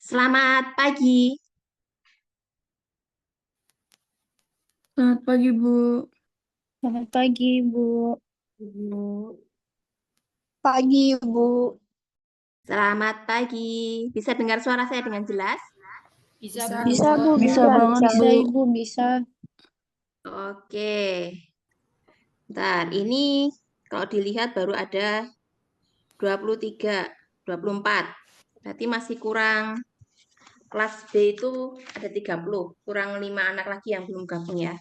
Selamat pagi. Selamat pagi, Bu. Selamat pagi, Bu. Bu. Pagi, Bu. Selamat pagi. Bisa dengar suara saya dengan jelas? Bisa, Bisa, Bu, bisa bisa, banget, bisa. Bu. Bisa, Ibu, bisa. Oke. Bentar, ini kalau dilihat baru ada 23, 24. Berarti masih kurang, kelas B itu ada 30. Kurang 5 anak lagi yang belum gabung ya.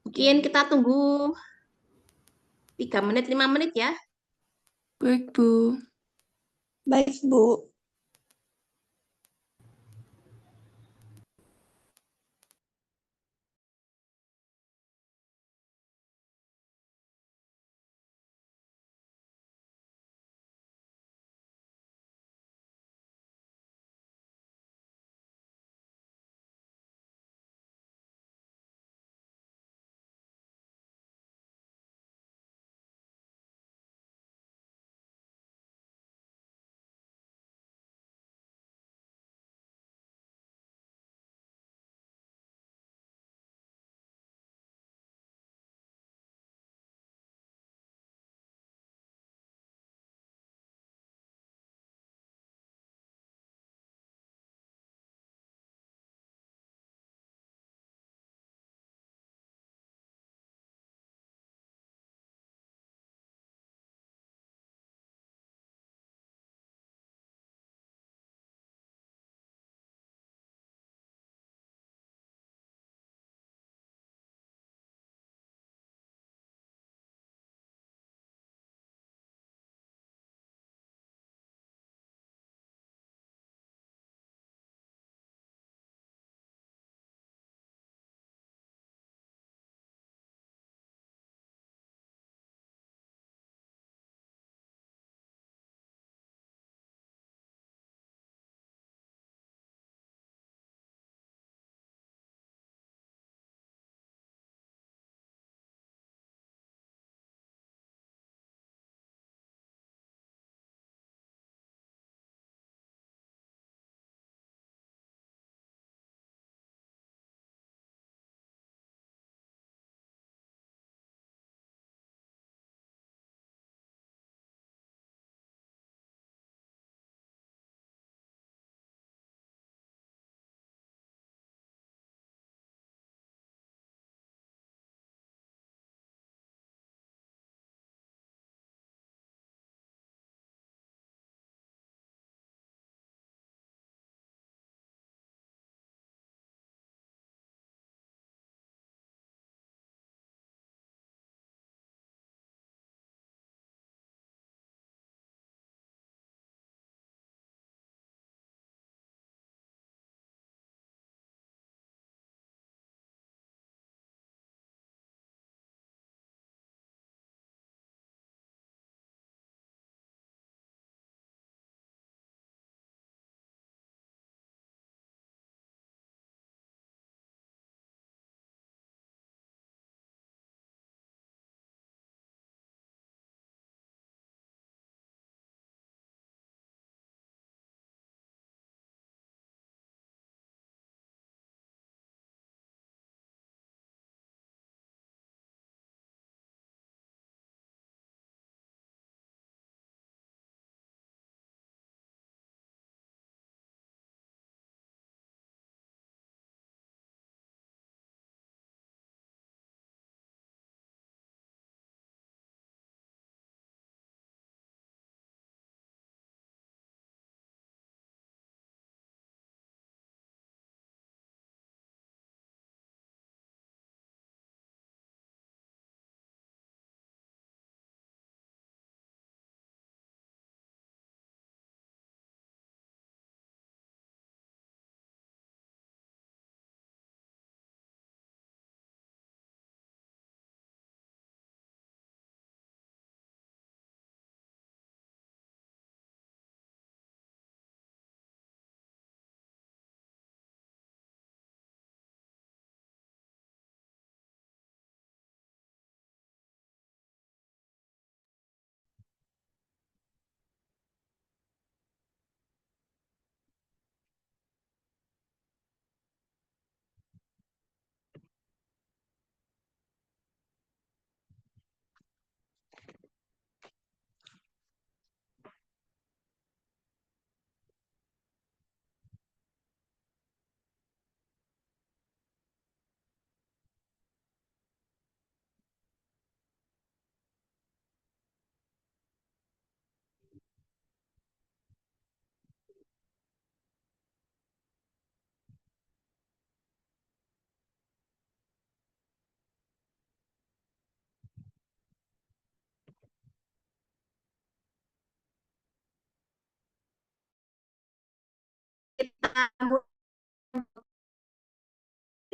Mungkin kita tunggu 3 menit, 5 menit ya. Baik, Bu. Baik, Bu.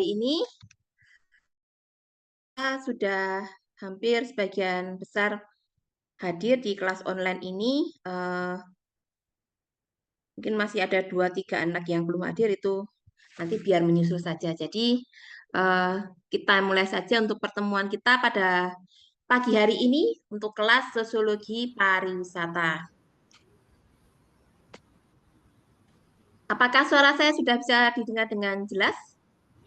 ini kita sudah hampir sebagian besar hadir di kelas online ini. Mungkin masih ada 2-3 anak yang belum hadir, itu nanti biar menyusul saja. Jadi kita mulai saja untuk pertemuan kita pada pagi hari ini untuk kelas Sosiologi Pariwisata. Apakah suara saya sudah bisa didengar dengan jelas?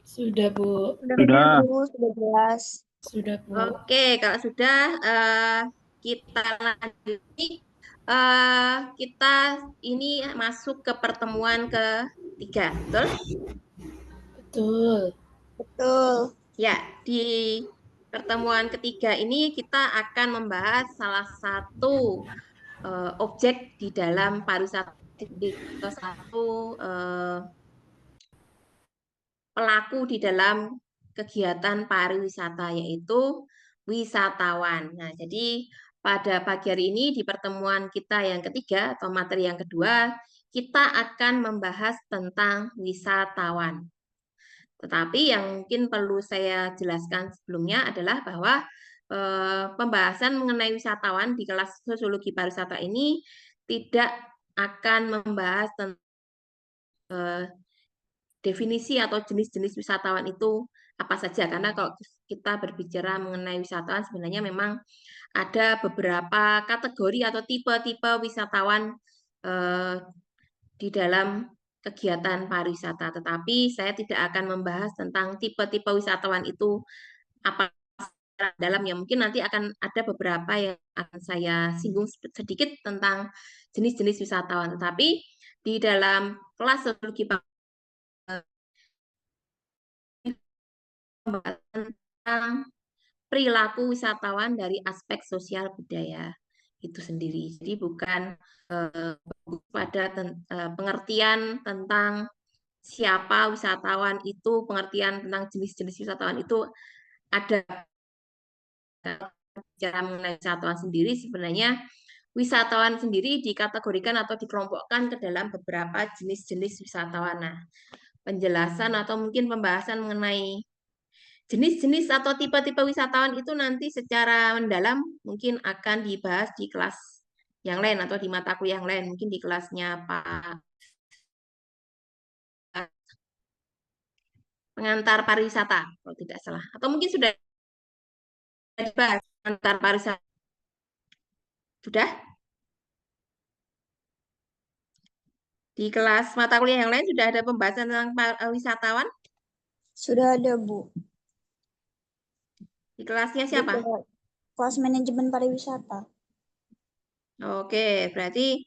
Sudah, Bu. Sudah, Bu. Sudah jelas. Sudah, Bu. Oke, kalau sudah kita lanjuti. Kita ini masuk ke pertemuan ketiga, betul? Betul. Betul. Ya, di pertemuan ketiga ini kita akan membahas salah satu objek di dalam pariwisata, satu pelaku di dalam kegiatan pariwisata, yaitu wisatawan. Nah, jadi pada pagi hari ini di pertemuan kita yang ketiga atau materi yang kedua, kita akan membahas tentang wisatawan. Tetapi yang mungkin perlu saya jelaskan sebelumnya adalah bahwa pembahasan mengenai wisatawan di kelas sosiologi pariwisata ini tidak akan membahas tentang definisi atau jenis-jenis wisatawan itu apa saja, karena kalau kita berbicara mengenai wisatawan sebenarnya memang ada beberapa kategori atau tipe-tipe wisatawan di dalam kegiatan pariwisata, tetapi saya tidak akan membahas tentang tipe-tipe wisatawan itu apa dalam, yang mungkin nanti akan ada beberapa yang akan saya singgung sedikit tentang jenis-jenis wisatawan, tetapi di dalam kelas sosiologi tentang perilaku wisatawan dari aspek sosial budaya itu sendiri. Jadi bukan pada pengertian tentang siapa wisatawan itu, pengertian tentang jenis-jenis wisatawan itu ada. Bicara mengenai wisatawan sendiri, sebenarnya wisatawan sendiri dikategorikan atau dikelompokkan ke dalam beberapa jenis-jenis wisatawan. Nah, penjelasan atau mungkin pembahasan mengenai jenis-jenis atau tipe-tipe wisatawan itu nanti secara mendalam mungkin akan dibahas di kelas yang lain atau di mata kuliah yang lain, mungkin di kelasnya Pak pengantar pariwisata kalau tidak salah, atau mungkin sudah dibahas pengantar pariwisata. Sudah? Di kelas mata kuliah yang lain sudah ada pembahasan tentang wisatawan? Sudah ada, Bu. Di kelasnya Di siapa? kelas manajemen pariwisata. Oke, berarti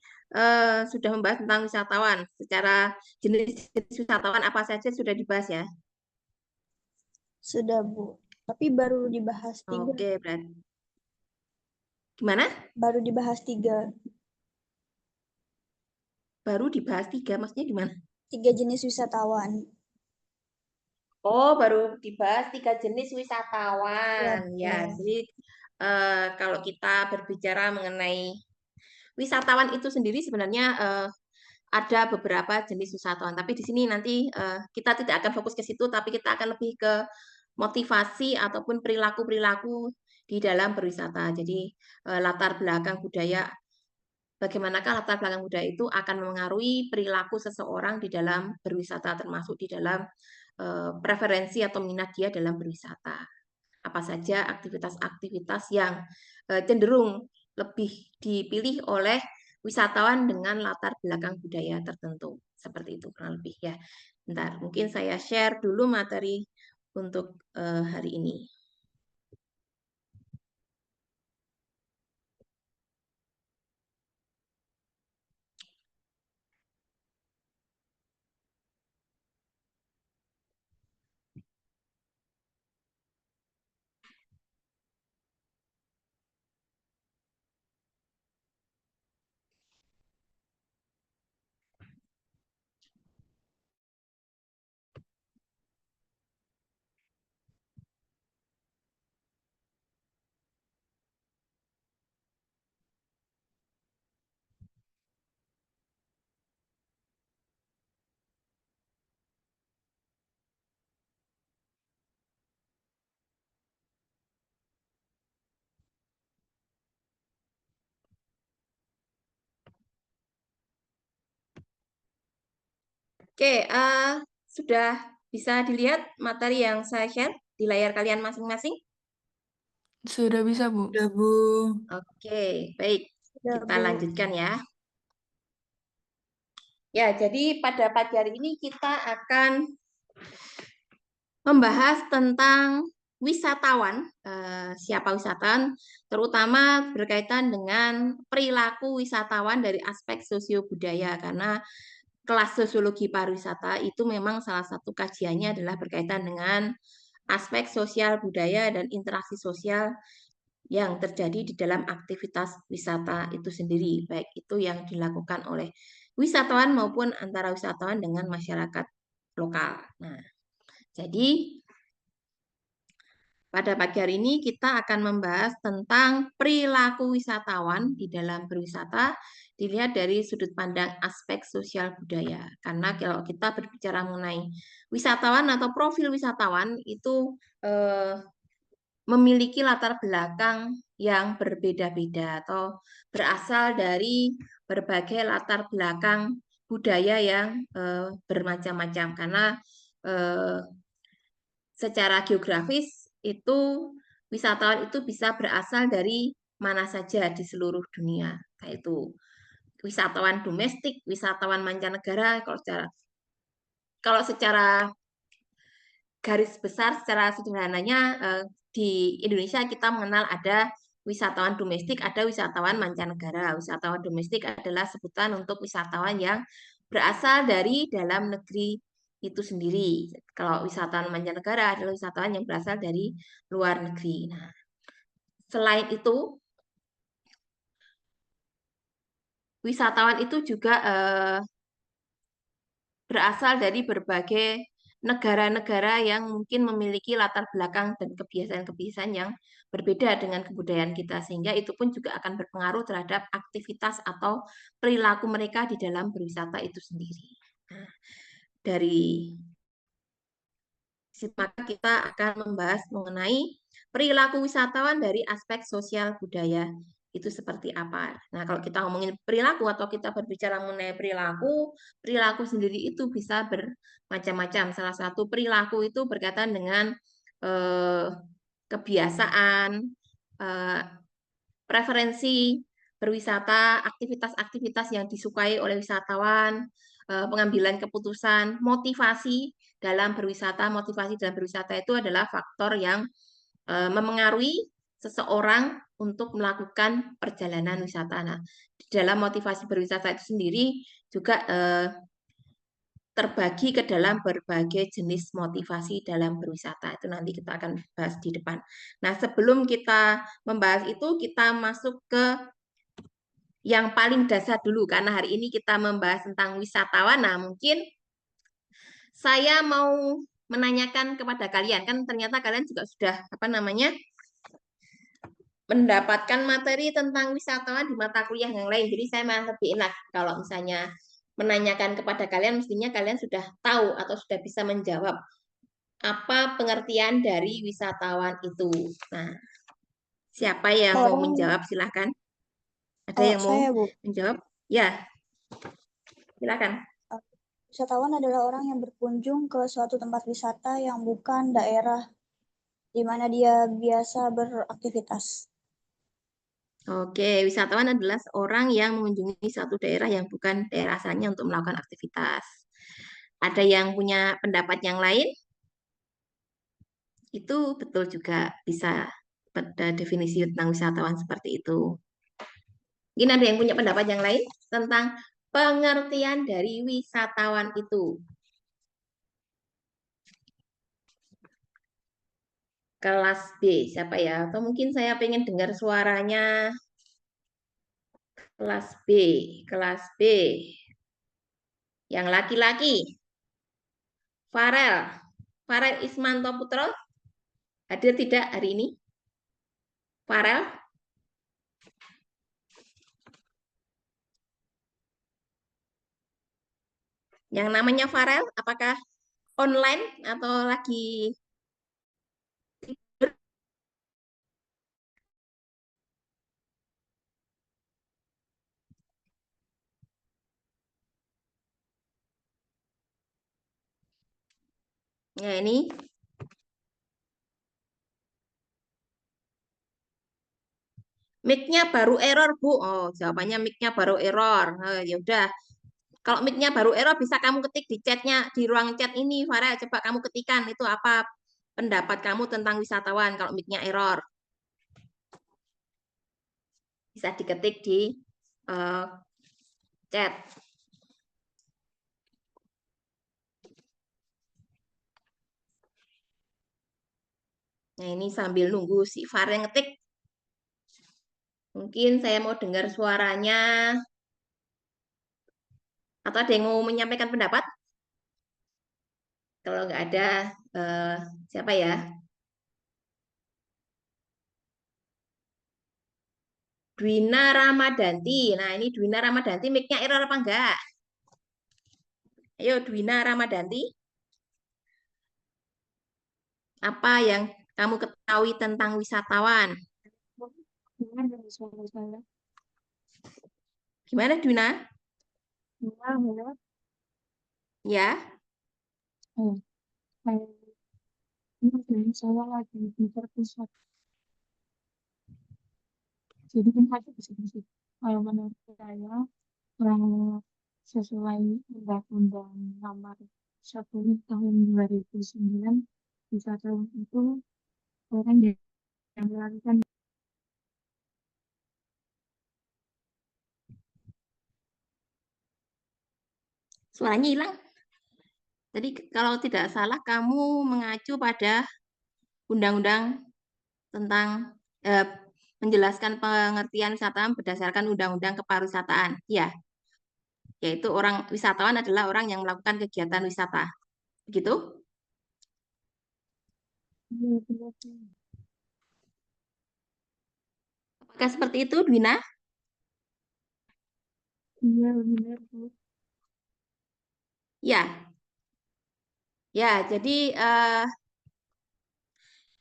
sudah membahas tentang wisatawan. Secara jenis-jenis wisatawan apa saja sudah dibahas ya? Sudah, Bu. Tapi baru dibahas 3. Oke, berarti gimana? Baru dibahas 3. Baru dibahas 3, maksudnya gimana? 3 jenis wisatawan. Oh, baru dibahas 3 jenis Ya, wisatawan. Ya, betul. jadi kalau kita berbicara mengenai wisatawan itu sendiri sebenarnya ada beberapa jenis wisatawan. Tapi di sini nanti kita tidak akan fokus ke situ, tapi kita akan lebih ke motivasi ataupun perilaku-perilaku di dalam berwisata. Jadi latar belakang budaya, bagaimanakah latar belakang budaya itu akan memengaruhi perilaku seseorang di dalam berwisata, termasuk di dalam preferensi atau minat dia dalam berwisata. Apa saja aktivitas-aktivitas yang cenderung lebih dipilih oleh wisatawan dengan latar belakang budaya tertentu. Seperti itu kurang lebih ya. Bentar, mungkin saya share dulu materi untuk hari ini. Oke, sudah bisa dilihat materi yang saya share di layar kalian masing-masing? Sudah bisa, Bu. Udah, Bu. Oke, baik. Udah, Kita Bu. lanjutkan ya. Ya, jadi pada pagi hari ini kita akan membahas tentang wisatawan, siapa wisatawan, terutama berkaitan dengan perilaku wisatawan dari aspek sosio-budaya, karena kelas sosiologi pariwisata itu memang salah satu kajiannya adalah berkaitan dengan aspek sosial budaya dan interaksi sosial yang terjadi di dalam aktivitas wisata itu sendiri, baik itu yang dilakukan oleh wisatawan maupun antara wisatawan dengan masyarakat lokal. Nah, jadi pada pagi hari ini kita akan membahas tentang perilaku wisatawan di dalam berwisata dilihat dari sudut pandang aspek sosial budaya. Karena kalau kita berbicara mengenai wisatawan atau profil wisatawan itu memiliki latar belakang yang berbeda-beda atau berasal dari berbagai latar belakang budaya yang bermacam-macam. Karena secara geografis itu wisatawan itu bisa berasal dari mana saja di seluruh dunia, yaitu wisatawan domestik, wisatawan mancanegara. Kalau secara garis besar, secara sederhananya di Indonesia kita mengenal ada wisatawan domestik, ada wisatawan mancanegara. Wisatawan domestik adalah sebutan untuk wisatawan yang berasal dari dalam negeri itu sendiri. Kalau wisatawan mancanegara adalah wisatawan yang berasal dari luar negeri. Nah, selain itu, wisatawan itu juga berasal dari berbagai negara-negara yang mungkin memiliki latar belakang dan kebiasaan-kebiasaan yang berbeda dengan kebudayaan kita, sehingga itu pun juga akan berpengaruh terhadap aktivitas atau perilaku mereka di dalam berwisata itu sendiri. Nah, dari maka kita akan membahas mengenai perilaku wisatawan dari aspek sosial budaya itu seperti apa. Nah, kalau kita ngomongin perilaku atau kita berbicara mengenai perilaku, perilaku sendiri itu bisa bermacam-macam. Salah satu perilaku itu berkaitan dengan kebiasaan, eh, preferensi berwisata, aktivitas-aktivitas yang disukai oleh wisatawan, pengambilan keputusan, motivasi dalam berwisata. Motivasi dalam berwisata itu adalah faktor yang memengaruhi seseorang untuk melakukan perjalanan wisata. Nah, di dalam motivasi berwisata itu sendiri juga terbagi ke dalam berbagai jenis motivasi dalam berwisata. Itu nanti kita akan bahas di depan. Nah, sebelum kita membahas itu, kita masuk ke yang paling dasar dulu, karena hari ini kita membahas tentang wisatawan. Nah, mungkin saya mau menanyakan kepada kalian, kan ternyata kalian juga sudah mendapatkan materi tentang wisatawan di mata kuliah yang lain. Jadi saya malah lebih enak kalau misalnya menanyakan kepada kalian, mestinya kalian sudah tahu atau sudah bisa menjawab apa pengertian dari wisatawan itu. Nah, siapa yang mau menjawab? Silahkan. Ada yang mau Saya, Bu. menjawab? Ya, silakan. Wisatawan adalah orang yang berkunjung ke suatu tempat wisata yang bukan daerah di mana dia biasa beraktivitas. Oke, wisatawan adalah orang yang mengunjungi satu daerah yang bukan daerah asalnya untuk melakukan aktivitas. Ada yang punya pendapat yang lain? Itu betul juga bisa pada definisi tentang wisatawan seperti itu. Mungkin ada yang punya pendapat yang lain tentang pengertian dari wisatawan itu. Kelas B, siapa ya? Atau mungkin saya pengen dengar suaranya. Kelas B, kelas B. Yang laki-laki. Farel. Farel Ismanto Putro. Hadir tidak hari ini? Farel? Yang namanya Farel, apakah online atau lagi tidur? Ya, ini. Mic-nya baru error, Bu. Oh, jawabannya mic-nya baru error. Ya udah. Kalau mic-nya baru error, bisa kamu ketik di chatnya, di ruang chat ini, Farah. Coba kamu ketikan, itu apa pendapat kamu tentang wisatawan kalau mic-nya error. Bisa diketik di chat. Nah, ini sambil nunggu si Farah ngetik. Mungkin saya mau dengar suaranya. Atau ada yang mau menyampaikan pendapat? Kalau nggak ada, siapa ya? Dwina Ramadanti. Nah, ini Dwina Ramadanti, mic-nya error apa enggak? Ayo, Dwina Ramadanti. Apa yang kamu ketahui tentang wisatawan? Gimana suara saya? Gimana, Dwina? Gimana? Ya, Oh, kayak ini kan saya lagi di terpusat. Jadi kan ada bisik-bisik. Kalau menurut saya, sesuai Undang-Undang Nomor 10 Tahun 2009, wisatawan itu orang yang melakukan. suaranya hilang. Jadi kalau tidak salah kamu mengacu pada undang-undang tentang menjelaskan pengertian wisatawan berdasarkan undang-undang kepariwisataan. Ya, yaitu orang wisatawan adalah orang yang melakukan kegiatan wisata. Begitu? Apakah seperti itu, Dwina? Iya, benar, Bu. Ya. Ya, jadi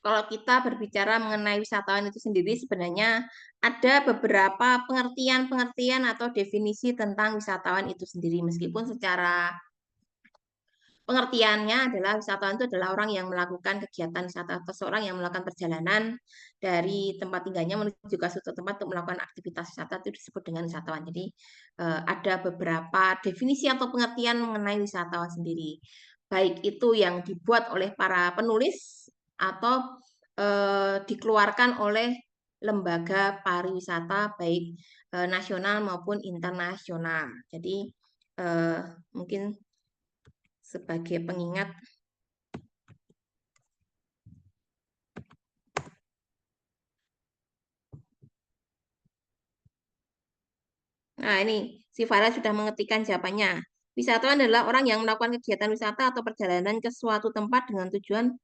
kalau kita berbicara mengenai wisatawan itu sendiri, sebenarnya ada beberapa pengertian-pengertian atau definisi tentang wisatawan itu sendiri. Meskipun secara pengertiannya adalah wisatawan itu adalah orang yang melakukan kegiatan wisata atau seorang yang melakukan perjalanan dari tempat tinggalnya menuju ke suatu tempat untuk melakukan aktivitas wisata itu disebut dengan wisatawan. Jadi ada beberapa definisi atau pengertian mengenai wisatawan sendiri. Baik itu yang dibuat oleh para penulis atau dikeluarkan oleh lembaga pariwisata baik nasional maupun internasional. Jadi mungkin sebagai pengingat. Nah, ini si Farah sudah mengetikkan jawabannya. Wisatawan adalah orang yang melakukan kegiatan wisata atau perjalanan ke suatu tempat dengan tujuan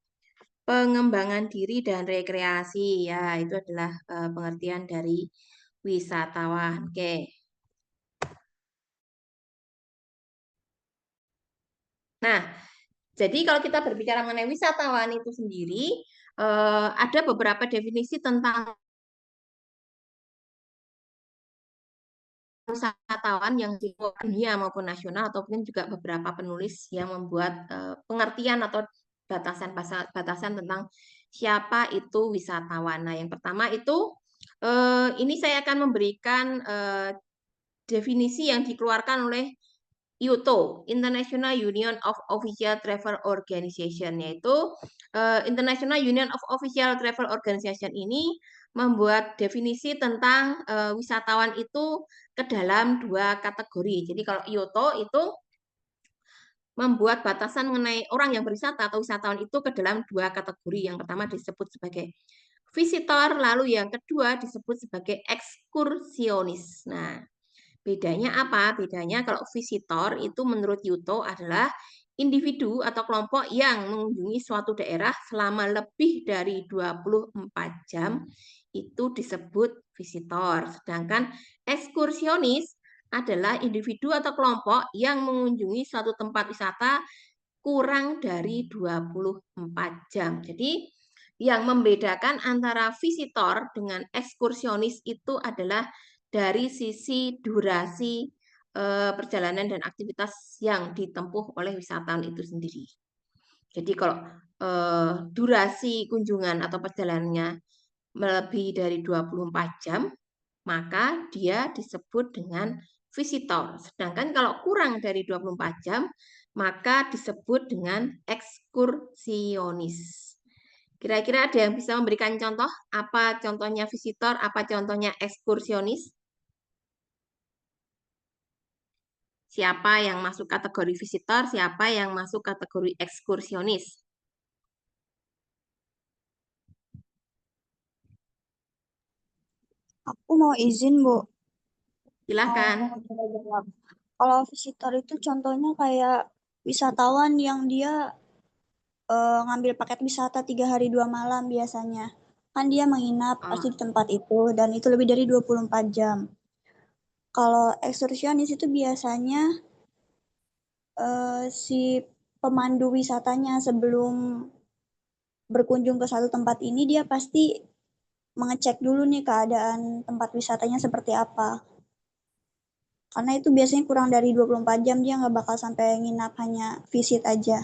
pengembangan diri dan rekreasi. Ya, itu adalah pengertian dari wisatawan. Oke. Nah, jadi kalau kita berbicara mengenai wisatawan itu sendiri, ada beberapa definisi tentang wisatawan yang di dunia maupun nasional ataupun juga beberapa penulis yang membuat pengertian atau batasan tentang siapa itu wisatawan. Nah, yang pertama itu ini saya akan memberikan definisi yang dikeluarkan oleh IUTO, International Union of Official Travel Organization, yaitu International Union of Official Travel Organization ini membuat definisi tentang wisatawan itu ke dalam dua kategori. Jadi kalau IUTO itu membuat batasan mengenai orang yang berwisata atau wisatawan itu ke dalam dua kategori. Yang pertama disebut sebagai visitor, lalu yang kedua disebut sebagai ekskursionis. Nah, bedanya apa? Bedanya kalau visitor itu menurut Yuto adalah individu atau kelompok yang mengunjungi suatu daerah selama lebih dari 24 jam itu disebut visitor. Sedangkan ekskursionis adalah individu atau kelompok yang mengunjungi suatu tempat wisata kurang dari 24 jam. Jadi yang membedakan antara visitor dengan ekskursionis itu adalah dari sisi durasi perjalanan dan aktivitas yang ditempuh oleh wisatawan itu sendiri. Jadi kalau durasi kunjungan atau perjalanannya melebihi dari 24 jam, maka dia disebut dengan visitor. Sedangkan kalau kurang dari 24 jam, maka disebut dengan ekskursionis. Kira-kira ada yang bisa memberikan contoh? Apa contohnya visitor, apa contohnya ekskursionis? Siapa yang masuk kategori visitor, siapa yang masuk kategori ekskursionis? Aku mau izin, Bu. Silahkan. Mau jawab. Kalau visitor itu contohnya kayak wisatawan yang dia ngambil paket wisata 3 hari 2 malam biasanya. Kan dia menginap pasti di tempat itu dan itu lebih dari 24 jam. Kalau ekskursionis itu biasanya si pemandu wisatanya sebelum berkunjung ke satu tempat ini dia pasti mengecek dulu nih keadaan tempat wisatanya seperti apa. Karena itu biasanya kurang dari 24 jam dia nggak bakal sampai nginap, hanya visit aja.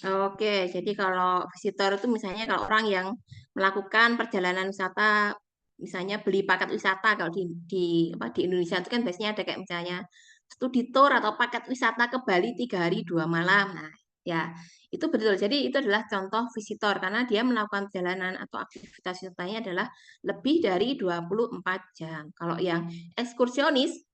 Oke, jadi kalau visitor itu misalnya kalau orang yang melakukan perjalanan wisata, misalnya beli paket wisata kalau di Indonesia itu kan biasanya ada kayak misalnya studi tour atau paket wisata ke Bali 3 hari 2 malam. Nah, ya itu betul. Jadi itu adalah contoh visitor karena dia melakukan perjalanan atau aktivitas wisatanya adalah lebih dari 24 jam. Kalau yang ekskursionis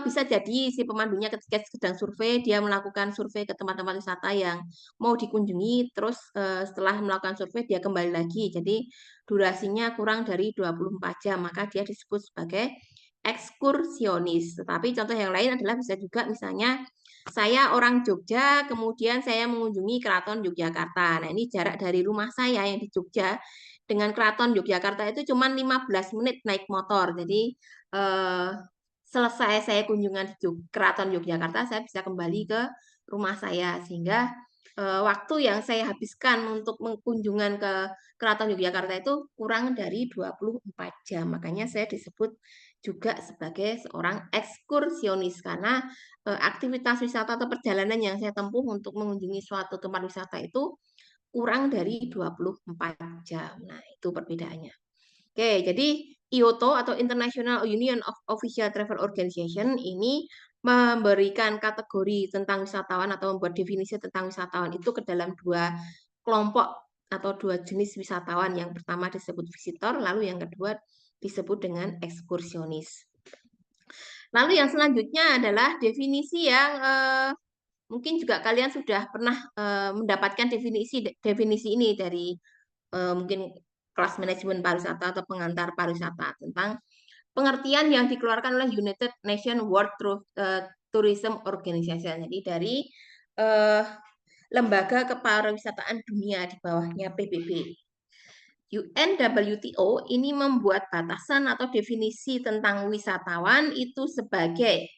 bisa jadi si pemandunya ketika sedang survei, dia melakukan survei ke tempat-tempat wisata yang mau dikunjungi, terus setelah melakukan survei dia kembali lagi. Jadi durasinya kurang dari 24 jam, maka dia disebut sebagai ekskursionis. Tetapi contoh yang lain adalah bisa juga misalnya saya orang Jogja, kemudian saya mengunjungi Keraton Yogyakarta. Nah, ini jarak dari rumah saya yang di Jogja dengan Keraton Yogyakarta itu cuma 15 menit naik motor. Jadi eh, selesai saya kunjungan di Keraton Yogyakarta, saya bisa kembali ke rumah saya sehingga waktu yang saya habiskan untuk kunjungan ke Keraton Yogyakarta itu kurang dari 24 jam. Makanya saya disebut juga sebagai seorang ekskursionis karena aktivitas wisata atau perjalanan yang saya tempuh untuk mengunjungi suatu tempat wisata itu kurang dari 24 jam. Nah, itu perbedaannya. Oke, jadi IOTO atau International Union of Official Travel Organization ini memberikan kategori tentang wisatawan atau membuat definisi tentang wisatawan itu ke dalam dua kelompok atau dua jenis wisatawan. Yang pertama disebut visitor, lalu yang kedua disebut dengan ekskursionis. Lalu yang selanjutnya adalah definisi yang mungkin juga kalian sudah pernah mendapatkan definisi ini dari mungkin kelas manajemen pariwisata atau pengantar pariwisata tentang pengertian yang dikeluarkan oleh United Nations World Tourism Organization. Jadi dari lembaga kepariwisataan dunia di bawahnya PBB. UNWTO ini membuat batasan atau definisi tentang wisatawan itu sebagai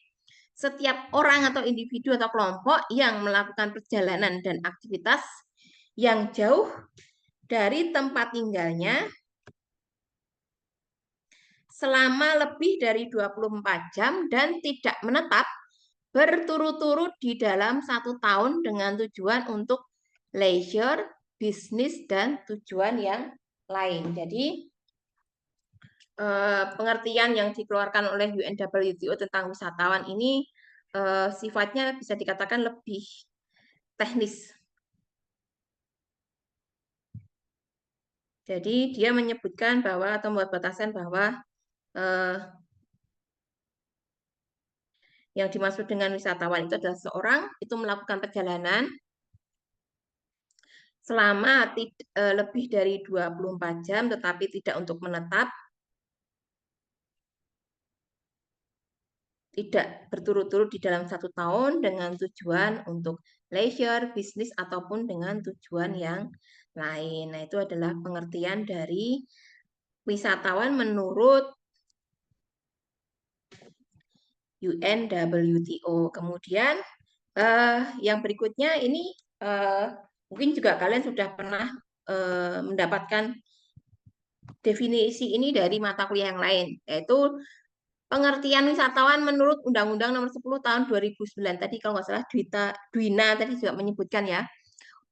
setiap orang atau individu atau kelompok yang melakukan perjalanan dan aktivitas yang jauh dari tempat tinggalnya selama lebih dari 24 jam dan tidak menetap berturut-turut di dalam 1 tahun dengan tujuan untuk leisure, bisnis, dan tujuan yang lain. Jadi pengertian yang dikeluarkan oleh UNWTO tentang wisatawan ini sifatnya bisa dikatakan lebih teknis. Jadi dia menyebutkan bahwa atau membuat batasan bahwa yang dimaksud dengan wisatawan itu adalah seorang itu melakukan perjalanan selama lebih dari 24 jam tetapi tidak untuk menetap, tidak berturut-turut di dalam 1 tahun dengan tujuan untuk leisure, bisnis, ataupun dengan tujuan yang lain. Nah, itu adalah pengertian dari wisatawan menurut UNWTO. Kemudian yang berikutnya ini mungkin juga kalian sudah pernah mendapatkan definisi ini dari mata kuliah yang lain, yaitu pengertian wisatawan menurut Undang-Undang Nomor 10 Tahun 2009. Tadi kalau nggak salah Dwina tadi juga menyebutkan ya.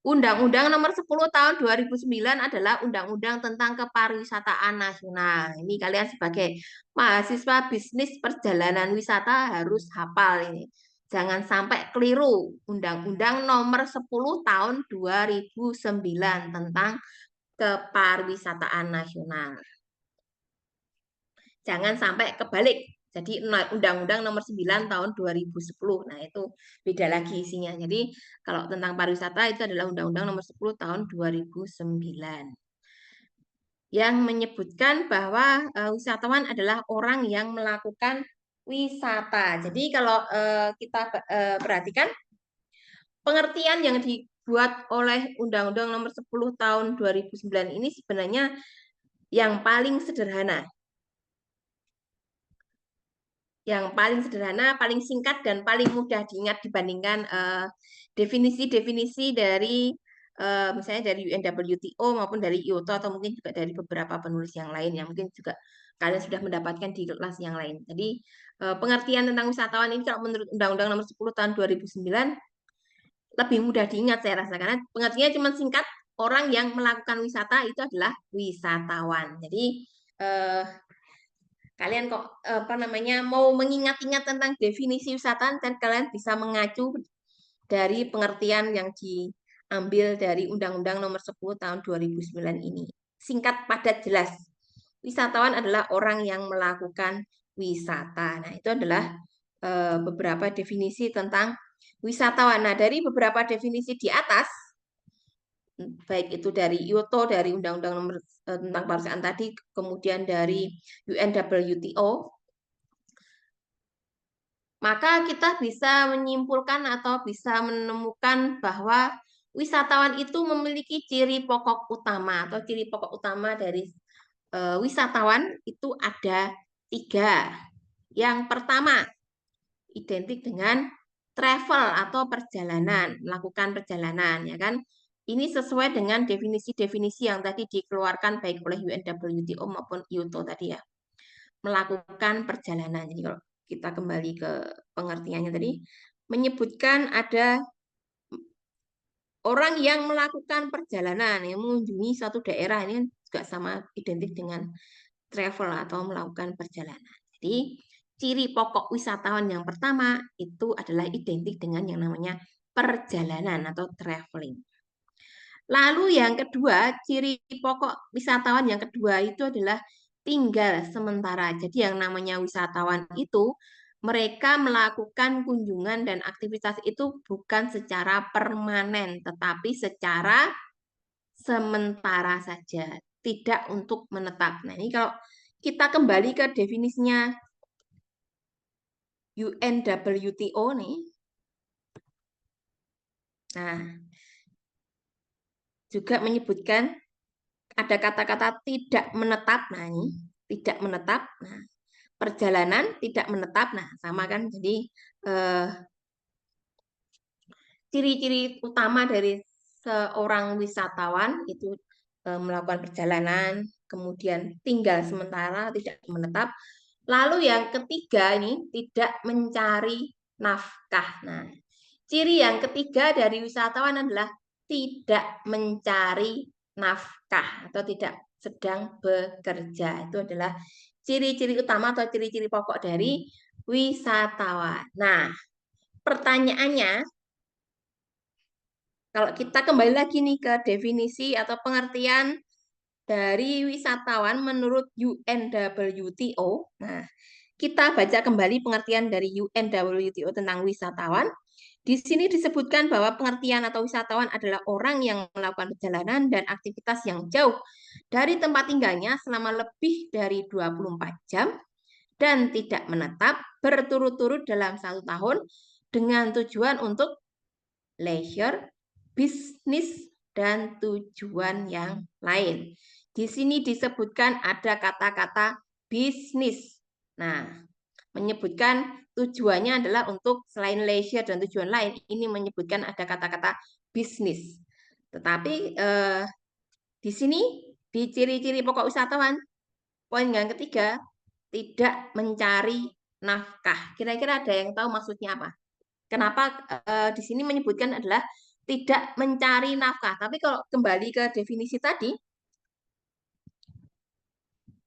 Undang-Undang Nomor 10 Tahun 2009 adalah undang-undang tentang kepariwisataan nasional. Ini kalian sebagai mahasiswa bisnis perjalanan wisata harus hafal ini. Jangan sampai keliru. Undang-Undang Nomor 10 Tahun 2009 tentang kepariwisataan nasional. Jangan sampai kebalik. Jadi Undang-Undang Nomor 9 Tahun 2010. Nah, itu beda lagi isinya. Jadi kalau tentang pariwisata itu adalah Undang-Undang Nomor 10 Tahun 2009 yang menyebutkan bahwa wisatawan adalah orang yang melakukan wisata. Jadi kalau kita perhatikan pengertian yang dibuat oleh Undang-Undang Nomor 10 Tahun 2009 ini sebenarnya yang paling sederhana. Yang paling sederhana, paling singkat, dan paling mudah diingat dibandingkan definisi-definisi dari misalnya dari UNWTO maupun dari IOTO atau mungkin juga dari beberapa penulis yang lain yang mungkin juga kalian sudah mendapatkan di kelas yang lain. Jadi pengertian tentang wisatawan ini kalau menurut Undang-Undang Nomor 10 Tahun 2009 lebih mudah diingat saya rasa karena pengertiannya cuma singkat, orang yang melakukan wisata itu adalah wisatawan. Jadi kalian kok apa namanya mau mengingat-ingat tentang definisi wisata dan kalian bisa mengacu dari pengertian yang diambil dari Undang-Undang Nomor 10 Tahun 2009 ini. Singkat, padat, jelas. Wisatawan adalah orang yang melakukan wisata. Nah, itu adalah beberapa definisi tentang wisatawan. Nah, dari beberapa definisi di atas, baik itu dari IOTO, dari Undang-Undang Nomor tentang pariwisata tadi, kemudian dari UNWTO, maka kita bisa menyimpulkan atau bisa menemukan bahwa wisatawan itu memiliki ciri pokok utama atau ciri pokok utama dari wisatawan itu ada 3. Yang pertama, identik dengan travel atau perjalanan, melakukan perjalanan, ya kan? Ini sesuai dengan definisi-definisi yang tadi dikeluarkan baik oleh UNWTO maupun IOTO tadi ya. Melakukan perjalanan. Jadi kalau kita kembali ke pengertiannya tadi, menyebutkan ada orang yang melakukan perjalanan, yang mengunjungi suatu daerah, ini juga sama identik dengan travel atau melakukan perjalanan. Jadi, ciri pokok wisatawan yang pertama itu adalah identik dengan yang namanya perjalanan atau traveling. Lalu yang kedua, ciri pokok wisatawan yang kedua itu adalah tinggal sementara. Jadi yang namanya wisatawan itu mereka melakukan kunjungan dan aktivitas itu bukan secara permanen, tetapi secara sementara saja, tidak untuk menetap. Nah, ini kalau kita kembali ke definisinya UNWTO nih. Nah, juga menyebutkan ada kata-kata tidak menetap. Nah, ini tidak menetap. Nah, perjalanan tidak menetap. Nah, sama kan? Jadi ciri-ciri utama dari seorang wisatawan itu melakukan perjalanan, kemudian tinggal sementara, tidak menetap. Lalu yang ketiga ini tidak mencari nafkah. Nah, ciri yang ketiga dari wisatawan adalah tidak mencari nafkah atau tidak sedang bekerja. Itu adalah ciri-ciri utama atau ciri-ciri pokok dari wisatawan. Nah, pertanyaannya, kalau kita kembali lagi nih ke definisi atau pengertian dari wisatawan menurut UNWTO. Nah, kita baca kembali pengertian dari UNWTO tentang wisatawan. Di sini disebutkan bahwa pengertian atau wisatawan adalah orang yang melakukan perjalanan dan aktivitas yang jauh dari tempat tinggalnya selama lebih dari 24 jam dan tidak menetap berturut-turut dalam 1 tahun dengan tujuan untuk leisure, bisnis, dan tujuan yang lain. Di sini disebutkan ada kata-kata bisnis. Nah, menyebutkan tujuannya adalah untuk selain leisure dan tujuan lain, ini menyebutkan ada kata-kata bisnis. Tetapi di sini, di ciri-ciri pokok wisatawan, poin yang ketiga, tidak mencari nafkah. Kira-kira ada yang tahu maksudnya apa? Kenapa di sini menyebutkan adalah tidak mencari nafkah. Tapi kalau kembali ke definisi tadi,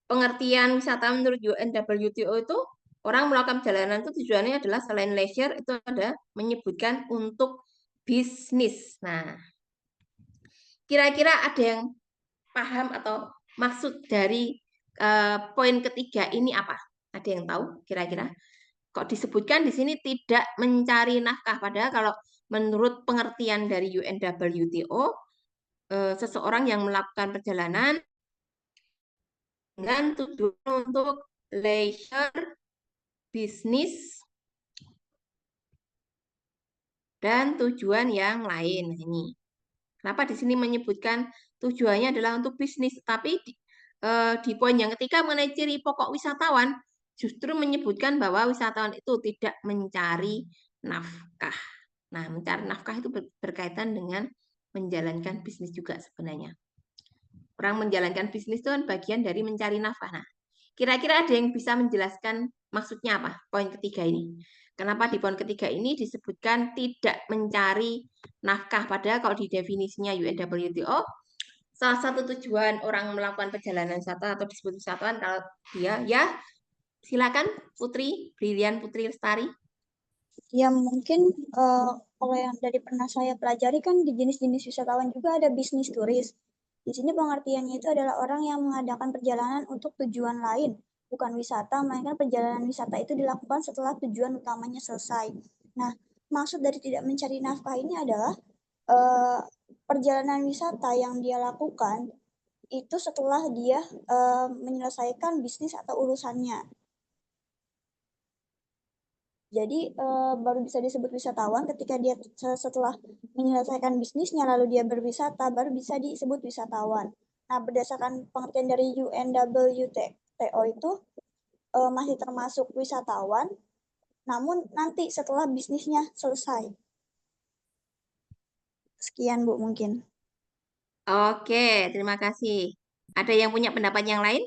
pengertian wisata menurut UNWTO itu orang melakukan perjalanan itu tujuannya adalah selain leisure itu ada menyebutkan untuk bisnis. Nah, kira-kira ada yang paham atau maksud dari poin ketiga ini apa? Ada yang tahu kira-kira? Kok disebutkan di sini tidak mencari nafkah? Padahal kalau menurut pengertian dari UNWTO, seseorang yang melakukan perjalanan dengan tujuan untuk leisure, bisnis, dan tujuan yang lain. Ini kenapa di sini menyebutkan tujuannya adalah untuk bisnis, tapi di poin yang ketiga mengenai ciri pokok wisatawan justru menyebutkan bahwa wisatawan itu tidak mencari nafkah. Nah, mencari nafkah itu berkaitan dengan menjalankan bisnis juga sebenarnya. Orang menjalankan bisnis itu kan bagian dari mencari nafkah. Nah, kira-kira ada yang bisa menjelaskan maksudnya apa poin ketiga ini? Kenapa di poin ketiga ini disebutkan tidak mencari nafkah? Padahal kalau di definisinya UNWTO, salah satu tujuan orang melakukan perjalanan wisata atau disebut wisatawan kalau dia, ya silakan Putri, Brilian Putri Lestari. Ya mungkin kalau yang dari pernah saya pelajari kan di jenis-jenis wisatawan juga ada bisnis turis. Di sini pengertiannya itu adalah orang yang mengadakan perjalanan untuk tujuan lain, bukan wisata, melainkan perjalanan wisata itu dilakukan setelah tujuan utamanya selesai. Nah, maksud dari tidak mencari nafkah ini adalah perjalanan wisata yang dia lakukan itu setelah dia menyelesaikan bisnis atau urusannya. Jadi baru bisa disebut wisatawan ketika dia setelah menyelesaikan bisnisnya lalu dia berwisata baru bisa disebut wisatawan. Nah, berdasarkan pengertian dari UNWTO itu masih termasuk wisatawan, namun nanti setelah bisnisnya selesai. Sekian Bu mungkin. Oke, terima kasih. Ada yang punya pendapat yang lain?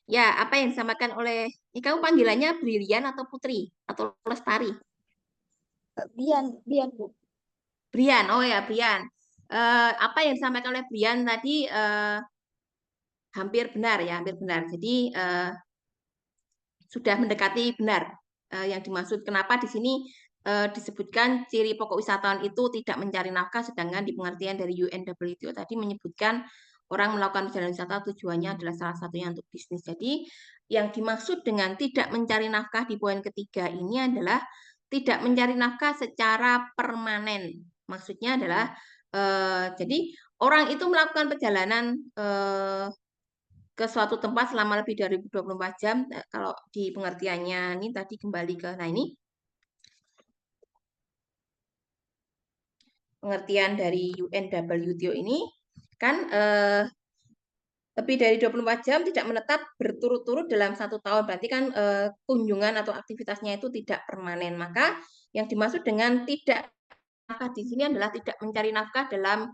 Ya, apa yang disampaikan oleh, kamu panggilannya Brilian atau Putri? Atau Lestari? Bian Bu. Brian, oh ya Brian. Apa yang disampaikan oleh Brian tadi hampir benar ya, hampir benar. Jadi sudah mendekati benar yang dimaksud. Kenapa di sini disebutkan ciri pokok wisatawan itu tidak mencari nafkah, sedangkan di pengertian dari UNWTO tadi menyebutkan orang melakukan perjalanan wisata tujuannya adalah salah satunya untuk bisnis. Jadi yang dimaksud dengan tidak mencari nafkah di poin ketiga ini adalah tidak mencari nafkah secara permanen. Maksudnya adalah jadi orang itu melakukan perjalanan ke suatu tempat selama lebih dari 24 jam. Kalau di pengertiannya ini tadi kembali ke, nah ini pengertian dari UNWTO ini kan lebih dari 24 jam tidak menetap berturut-turut dalam 1 tahun. Berarti kan kunjungan atau aktivitasnya itu tidak permanen. Maka yang dimaksud dengan tidak nafkah di sini adalah tidak mencari nafkah dalam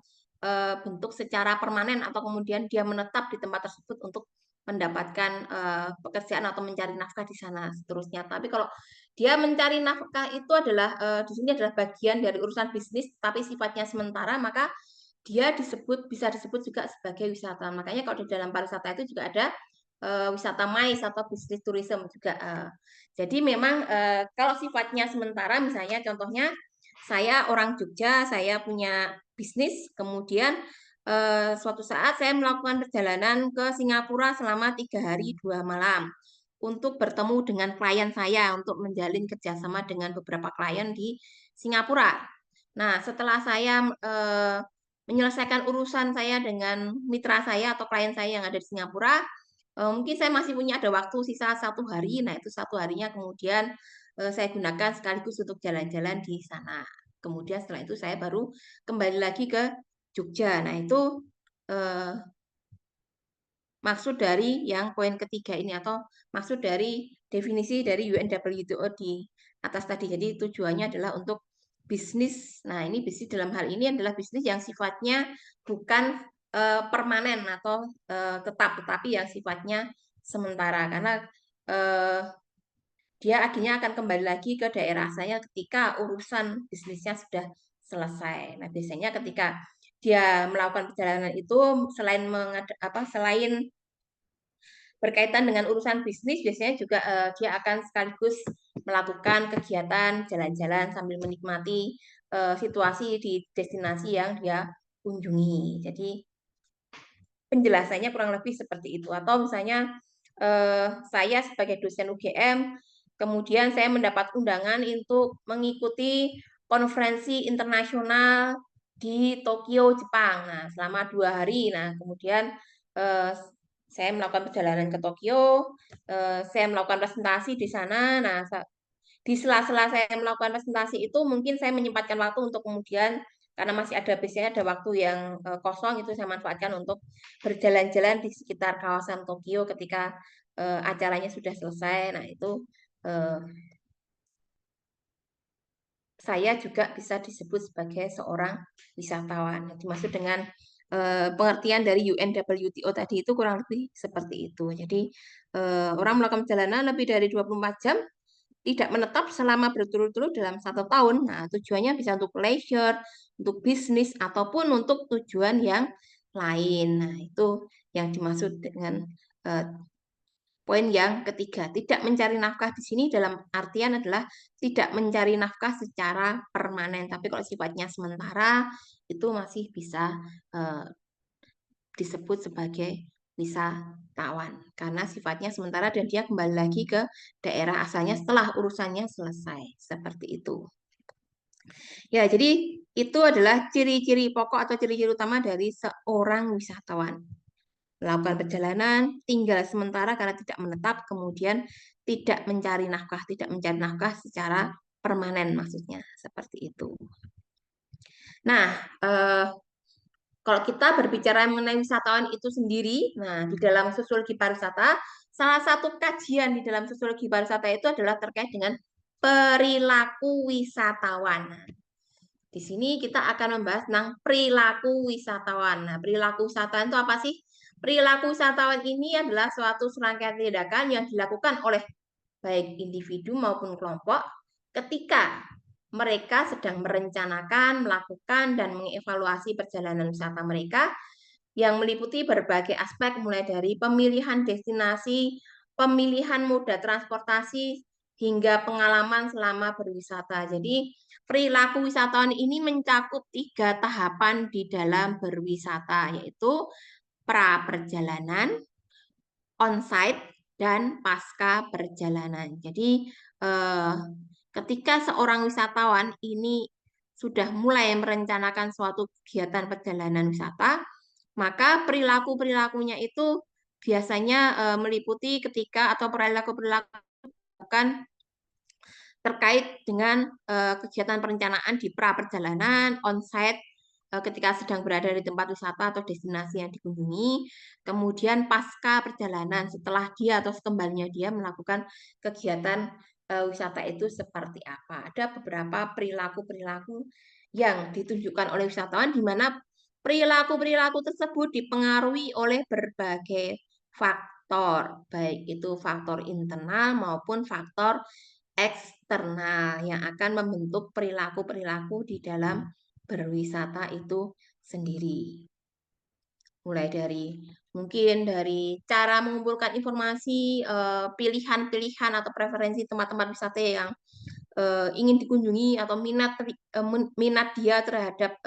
bentuk secara permanen atau kemudian dia menetap di tempat tersebut untuk mendapatkan pekerjaan atau mencari nafkah di sana seterusnya. Tapi kalau dia mencari nafkah itu adalah di sini adalah bagian dari urusan bisnis tapi sifatnya sementara, maka dia bisa disebut juga sebagai wisata. Makanya kalau di dalam pariwisata itu juga ada wisata mais atau bisnis tourism juga. Jadi memang kalau sifatnya sementara, misalnya contohnya saya orang Jogja, saya punya bisnis, kemudian suatu saat saya melakukan perjalanan ke Singapura selama 3 hari 2 malam untuk bertemu dengan klien saya, untuk menjalin kerjasama dengan beberapa klien di Singapura. Nah, setelah saya menyelesaikan urusan saya dengan mitra saya atau klien saya yang ada di Singapura, mungkin saya masih punya ada waktu sisa 1 hari. Nah, itu 1 harinya kemudian saya gunakan sekaligus untuk jalan-jalan di sana. Kemudian setelah itu saya baru kembali lagi ke Jogja. Nah, itu maksud dari yang poin ketiga ini atau maksud dari definisi dari UNWTO di atas tadi. Jadi tujuannya adalah untuk bisnis. Nah, ini bisnis dalam hal ini adalah bisnis yang sifatnya bukan permanen atau tetap, tetapi yang sifatnya sementara, karena dia akhirnya akan kembali lagi ke daerah asalnya ketika urusan bisnisnya sudah selesai. Nah, biasanya ketika dia melakukan perjalanan itu selain berkaitan dengan urusan bisnis, biasanya juga dia akan sekaligus melakukan kegiatan jalan-jalan sambil menikmati situasi di destinasi yang dia kunjungi. Jadi penjelasannya kurang lebih seperti itu. Atau misalnya saya sebagai dosen UGM, kemudian saya mendapat undangan untuk mengikuti konferensi internasional di Tokyo, Jepang. Nah, selama 2 hari. Nah, kemudian saya melakukan perjalanan ke Tokyo, saya melakukan presentasi di sana. Nah, di sela-sela saya melakukan presentasi itu mungkin saya menyempatkan waktu untuk kemudian, karena masih ada biasanya ada waktu yang kosong, itu saya manfaatkan untuk berjalan-jalan di sekitar kawasan Tokyo ketika acaranya sudah selesai. Nah, itu saya juga bisa disebut sebagai seorang wisatawan. Dimaksud dengan pengertian dari UNWTO tadi itu kurang lebih seperti itu. Jadi orang melakukan perjalanan lebih dari 24 jam tidak menetap selama berturut-turut dalam 1 tahun. Nah, tujuannya bisa untuk leisure, untuk bisnis, ataupun untuk tujuan yang lain. Nah, itu yang dimaksud dengan poin yang ketiga. Tidak mencari nafkah di sini dalam artian adalah tidak mencari nafkah secara permanen. Tapi kalau sifatnya sementara, itu masih bisa disebut sebagai wisatawan. Karena sifatnya sementara dan dia kembali lagi ke daerah asalnya setelah urusannya selesai. Seperti itu. Ya, jadi itu adalah ciri-ciri pokok atau ciri-ciri utama dari seorang wisatawan. Melakukan perjalanan, tinggal sementara karena tidak menetap, kemudian tidak mencari nafkah secara permanen maksudnya, seperti itu. Nah, kalau kita berbicara mengenai wisatawan itu sendiri, nah di dalam sosiologi pariwisata, salah satu kajian di dalam sosiologi pariwisata itu adalah terkait dengan perilaku wisatawan. Nah, di sini kita akan membahas tentang perilaku wisatawan. Nah, perilaku wisatawan itu apa sih? Perilaku wisatawan ini adalah suatu serangkaian tindakan yang dilakukan oleh baik individu maupun kelompok ketika mereka sedang merencanakan, melakukan, dan mengevaluasi perjalanan wisata mereka yang meliputi berbagai aspek mulai dari pemilihan destinasi, pemilihan moda transportasi, hingga pengalaman selama berwisata. Jadi perilaku wisatawan ini mencakup 3 tahapan di dalam berwisata, yaitu pra-perjalanan, on-site, dan pasca perjalanan. Jadi ketika seorang wisatawan ini sudah mulai merencanakan suatu kegiatan perjalanan wisata, maka perilaku-perilakunya itu biasanya meliputi ketika atau perilaku-perilaku terkait dengan kegiatan perencanaan di pra-perjalanan, on-site, ketika sedang berada di tempat wisata atau destinasi yang dikunjungi, kemudian pasca perjalanan setelah dia atau sekembalinya dia melakukan kegiatan wisata itu seperti apa. Ada beberapa perilaku-perilaku yang ditunjukkan oleh wisatawan di mana perilaku-perilaku tersebut dipengaruhi oleh berbagai faktor, baik itu faktor internal maupun faktor eksternal yang akan membentuk perilaku-perilaku di dalam berwisata itu sendiri. Mulai dari mungkin dari cara mengumpulkan informasi, pilihan-pilihan atau preferensi tempat-tempat wisata yang ingin dikunjungi atau minat dia terhadap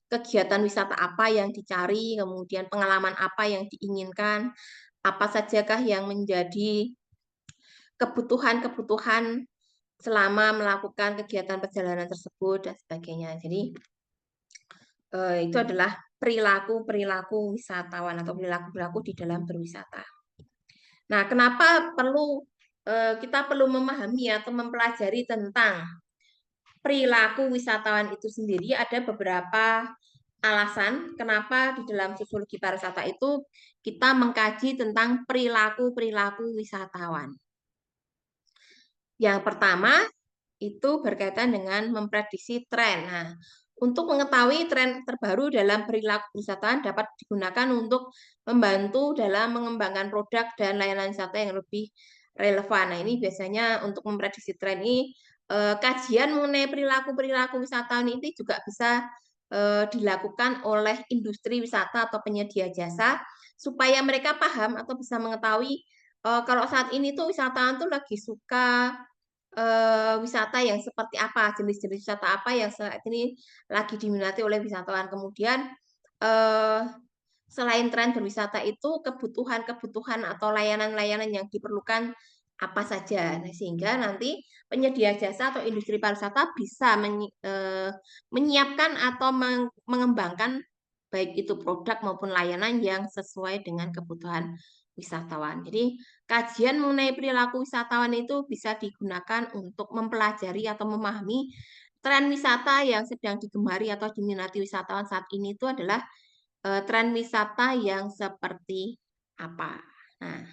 kegiatan wisata apa yang dicari, kemudian pengalaman apa yang diinginkan, apa sajakah yang menjadi kebutuhan-kebutuhan selama melakukan kegiatan perjalanan tersebut dan sebagainya. Jadi itu adalah perilaku-perilaku wisatawan atau perilaku-perilaku di dalam berwisata. Nah, kenapa kita perlu memahami atau mempelajari tentang perilaku wisatawan itu sendiri? Ada beberapa alasan kenapa di dalam sosiologi pariwisata itu kita mengkaji tentang perilaku-perilaku wisatawan. Yang pertama, itu berkaitan dengan memprediksi tren. Nah, untuk mengetahui tren terbaru dalam perilaku wisatawan dapat digunakan untuk membantu dalam mengembangkan produk dan layanan wisata yang lebih relevan. Nah, ini biasanya untuk memprediksi tren ini kajian mengenai perilaku wisatawan ini juga bisa dilakukan oleh industri wisata atau penyedia jasa supaya mereka paham atau bisa mengetahui kalau saat ini tuh wisatawan tuh lagi suka wisata yang seperti apa, jenis-jenis wisata apa yang saat ini lagi diminati oleh wisatawan. Kemudian selain tren berwisata itu kebutuhan-kebutuhan atau layanan-layanan yang diperlukan apa saja. Nah, sehingga nanti penyedia jasa atau industri pariwisata bisa menyiapkan atau mengembangkan baik itu produk maupun layanan yang sesuai dengan kebutuhan wisatawan. Jadi, kajian mengenai perilaku wisatawan itu bisa digunakan untuk mempelajari atau memahami tren wisata yang sedang digemari atau diminati wisatawan saat ini itu adalah tren wisata yang seperti apa. Nah,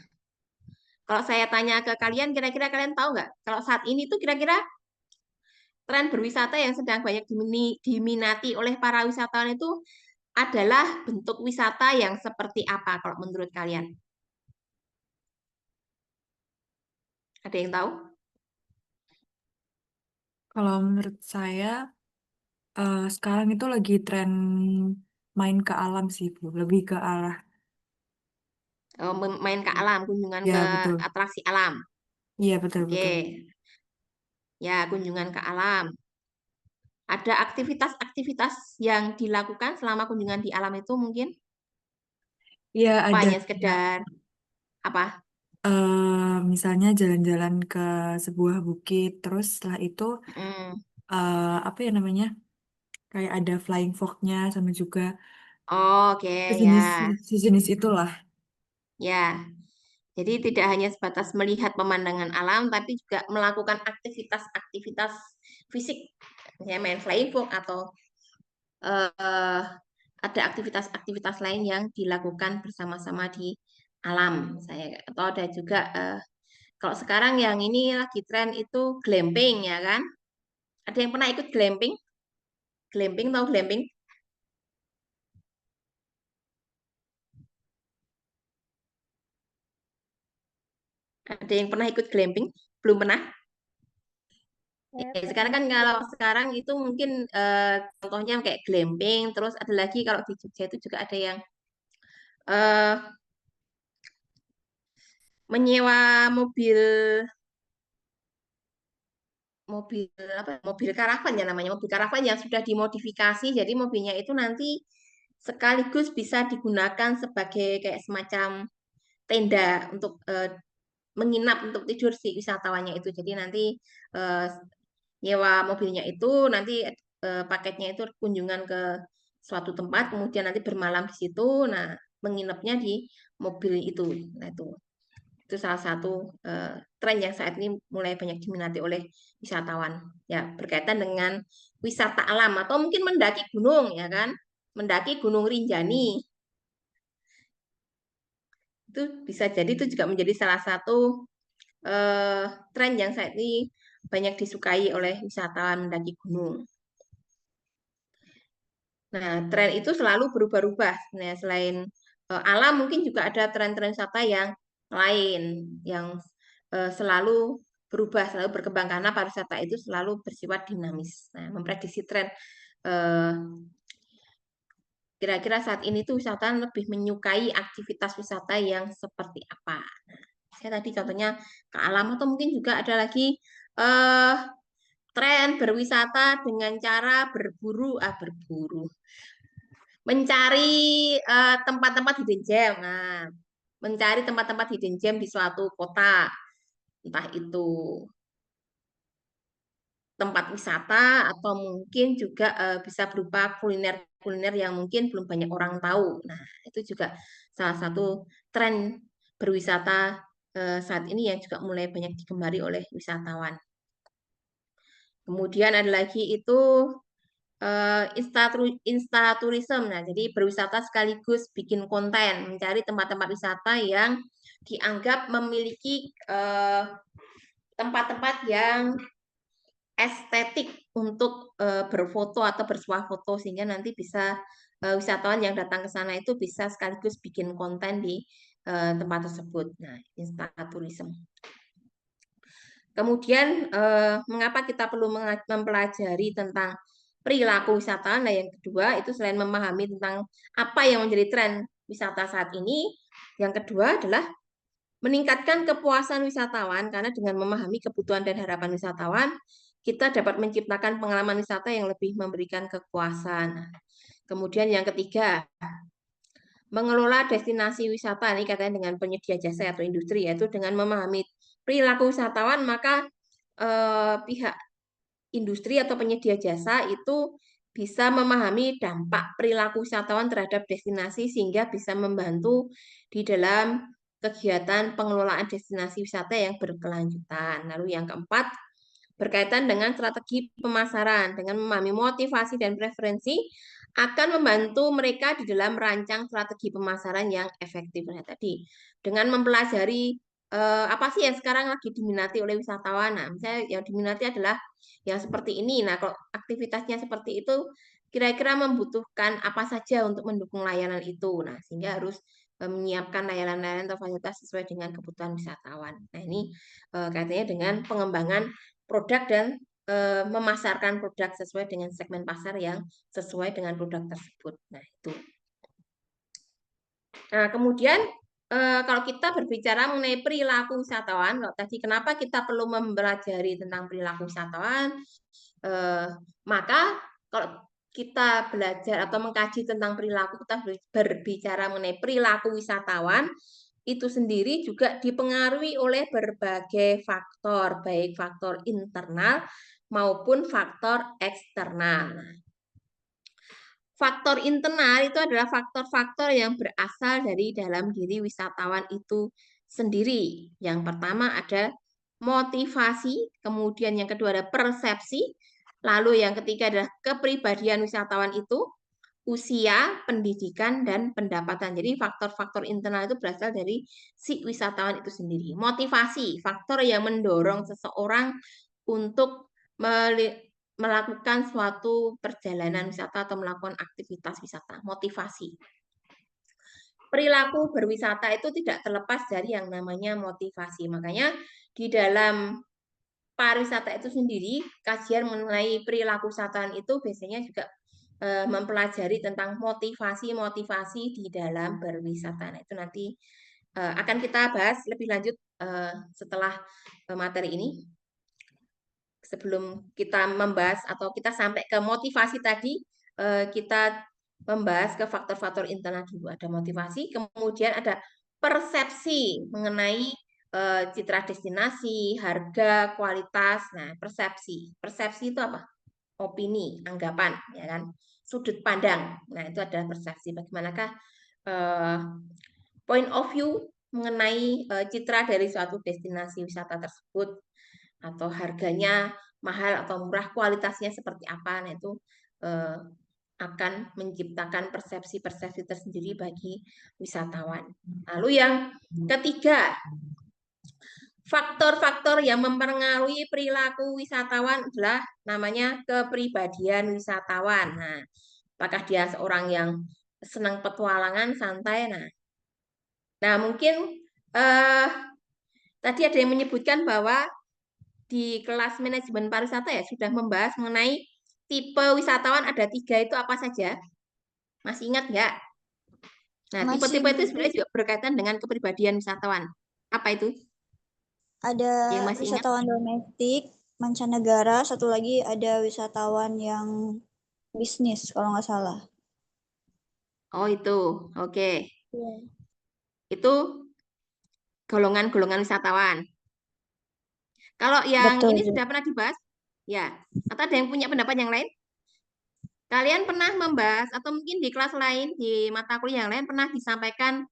kalau saya tanya ke kalian, kira-kira kalian tahu nggak? Kalau saat ini tuh kira-kira tren berwisata yang sedang banyak diminati oleh para wisatawan itu adalah bentuk wisata yang seperti apa kalau menurut kalian? Ada yang tahu? Kalau menurut saya, sekarang itu lagi tren main ke alam sih, Bu. Lebih ke arah, Main ke alam, kunjungan ya ke betul. atraksi alam. Iya, betul, Oke, betul. ya kunjungan ke alam. Ada aktivitas-aktivitas yang dilakukan selama kunjungan di alam itu mungkin? Iya, Apa ada hanya kayak, sekedar apa? misalnya jalan-jalan ke sebuah bukit, terus setelah itu, Hmm. apa ya namanya, kayak ada flying fox-nya, sama juga Oke, sejenis, ya. sejenis itulah. Ya, jadi tidak hanya sebatas melihat pemandangan alam, tapi juga melakukan aktivitas-aktivitas fisik, misalnya main flying fox atau eh, ada aktivitas-aktivitas lain yang dilakukan bersama-sama di alam. Saya atau ada juga kalau sekarang yang ini lagi tren itu glamping ya kan? Ada yang pernah ikut glamping? Glamping tahu glamping? Ada yang pernah ikut glamping? Belum pernah? Saya Ya, sekarang pernah kan ikut. kalau sekarang itu mungkin contohnya kayak glamping, terus ada lagi kalau di Jogja itu juga ada yang eh, menyewa mobil mobil apa ya, mobil karavan ya namanya mobil karavan yang sudah dimodifikasi jadi mobilnya itu nanti sekaligus bisa digunakan sebagai kayak semacam tenda untuk menginap untuk tidur si wisatawannya itu jadi nanti eh, nyewa mobilnya itu nanti paketnya itu kunjungan ke suatu tempat kemudian nanti bermalam di situ nah menginapnya di mobil itu nah itu salah satu tren yang saat ini mulai banyak diminati oleh wisatawan ya berkaitan dengan wisata alam atau mungkin mendaki gunung ya kan mendaki Gunung Rinjani itu bisa jadi itu juga menjadi salah satu tren yang saat ini banyak disukai oleh wisatawan mendaki gunung. Nah, tren itu selalu berubah-ubah. Nah, selain alam, mungkin juga ada tren-tren wisata yang lain yang selalu berubah, selalu berkembang karena pariwisata itu selalu bersifat dinamis. Nah, memprediksi tren eh, kira-kira saat ini tuh wisatawan lebih menyukai aktivitas wisata yang seperti apa. Nah, saya tadi contohnya ke alam atau mungkin juga ada lagi eh, tren berwisata dengan cara berburu mencari tempat-tempat hidden gem. Nah, mencari tempat-tempat hidden gem di suatu kota, entah itu tempat wisata atau mungkin juga bisa berupa kuliner-kuliner yang mungkin belum banyak orang tahu. Nah, itu juga salah satu tren berwisata saat ini yang juga mulai banyak digemari oleh wisatawan. Kemudian ada lagi itu insta tourism. Nah, jadi berwisata sekaligus bikin konten, mencari tempat-tempat wisata yang dianggap memiliki tempat-tempat yang estetik untuk berfoto atau bersuah foto, sehingga nanti bisa wisatawan yang datang ke sana itu bisa sekaligus bikin konten di tempat tersebut. Nah, Insta-tourism. Kemudian mengapa kita perlu mempelajari tentang perilaku wisatawan? Nah, yang kedua itu selain memahami tentang apa yang menjadi tren wisata saat ini, yang kedua adalah meningkatkan kepuasan wisatawan, karena dengan memahami kebutuhan dan harapan wisatawan, kita dapat menciptakan pengalaman wisata yang lebih memberikan kepuasan. Kemudian yang ketiga, mengelola destinasi wisata, ini katanya dengan penyedia jasa atau industri, yaitu dengan memahami perilaku wisatawan, maka pihak industri atau penyedia jasa itu bisa memahami dampak perilaku wisatawan terhadap destinasi, sehingga bisa membantu di dalam kegiatan pengelolaan destinasi wisata yang berkelanjutan. Lalu yang keempat, berkaitan dengan strategi pemasaran. Dengan memahami motivasi dan preferensi, akan membantu mereka di dalam merancang strategi pemasaran yang efektif. Nah, tadi dengan mempelajari apa sih yang sekarang lagi diminati oleh wisatawan. Nah, misalnya yang diminati adalah yang seperti ini. Nah, kalau aktivitasnya seperti itu, kira-kira membutuhkan apa saja untuk mendukung layanan itu. Nah, sehingga harus menyiapkan layanan-layanan atau fasilitas sesuai dengan kebutuhan wisatawan. Nah, ini kaitannya dengan pengembangan produk dan memasarkan produk sesuai dengan segmen pasar yang sesuai dengan produk tersebut. Nah, itu. Nah, kemudian kalau kita berbicara mengenai perilaku wisatawan, kalau tadi kenapa kita perlu mempelajari tentang perilaku wisatawan, maka kalau kita belajar atau mengkaji tentang perilaku, kita berbicara mengenai perilaku wisatawan, itu sendiri juga dipengaruhi oleh berbagai faktor, baik faktor internal maupun faktor eksternal. Faktor internal itu adalah faktor-faktor yang berasal dari dalam diri wisatawan itu sendiri. Yang pertama ada motivasi, kemudian yang kedua ada persepsi, lalu yang ketiga adalah kepribadian wisatawan itu, usia, pendidikan, dan pendapatan. Jadi faktor-faktor internal itu berasal dari si wisatawan itu sendiri. Motivasi, faktor yang mendorong seseorang untuk melakukan suatu perjalanan wisata atau melakukan aktivitas wisata. Motivasi. Perilaku berwisata itu tidak terlepas dari yang namanya motivasi. Makanya di dalam pariwisata itu sendiri, kajian mengenai perilaku wisatawan itu biasanya juga mempelajari tentang motivasi-motivasi di dalam berwisata. Nah, itu nanti akan kita bahas lebih lanjut setelah materi ini. Sebelum kita membahas atau kita sampai ke motivasi tadi, kita membahas ke faktor-faktor internal dulu. Ada motivasi, kemudian ada persepsi mengenai citra destinasi, harga, kualitas. Nah, persepsi. Persepsi itu apa? Opini, anggapan, ya kan? Sudut pandang. Nah, itu adalah persepsi. Bagaimanakah point of view mengenai citra dari suatu destinasi wisata tersebut, atau harganya mahal atau murah, kualitasnya seperti apa. Nah, itu akan menciptakan persepsi-persepsi tersendiri bagi wisatawan. Lalu yang ketiga, faktor-faktor yang mempengaruhi perilaku wisatawan adalah namanya kepribadian wisatawan. Nah, apakah dia seorang yang senang petualangan, santai? Nah, mungkin tadi ada yang menyebutkan bahwa di kelas manajemen pariwisata ya sudah membahas mengenai tipe wisatawan ada 3 itu apa saja? Masih ingat nggak? Nah, tipe-tipe itu sebenarnya juga berkaitan dengan kepribadian wisatawan. Apa itu? Ada Yang masih ingat? wisatawan domestik, mancanegara, satu lagi ada wisatawan yang bisnis kalau nggak salah. Oh, itu. Oke. Iya. Itu golongan-golongan wisatawan. Kalau yang Betul, ini Bu. sudah pernah dibahas? Ya. Atau ada yang punya pendapat yang lain? Kalian pernah membahas atau mungkin di kelas lain, di mata kuliah yang lain pernah disampaikan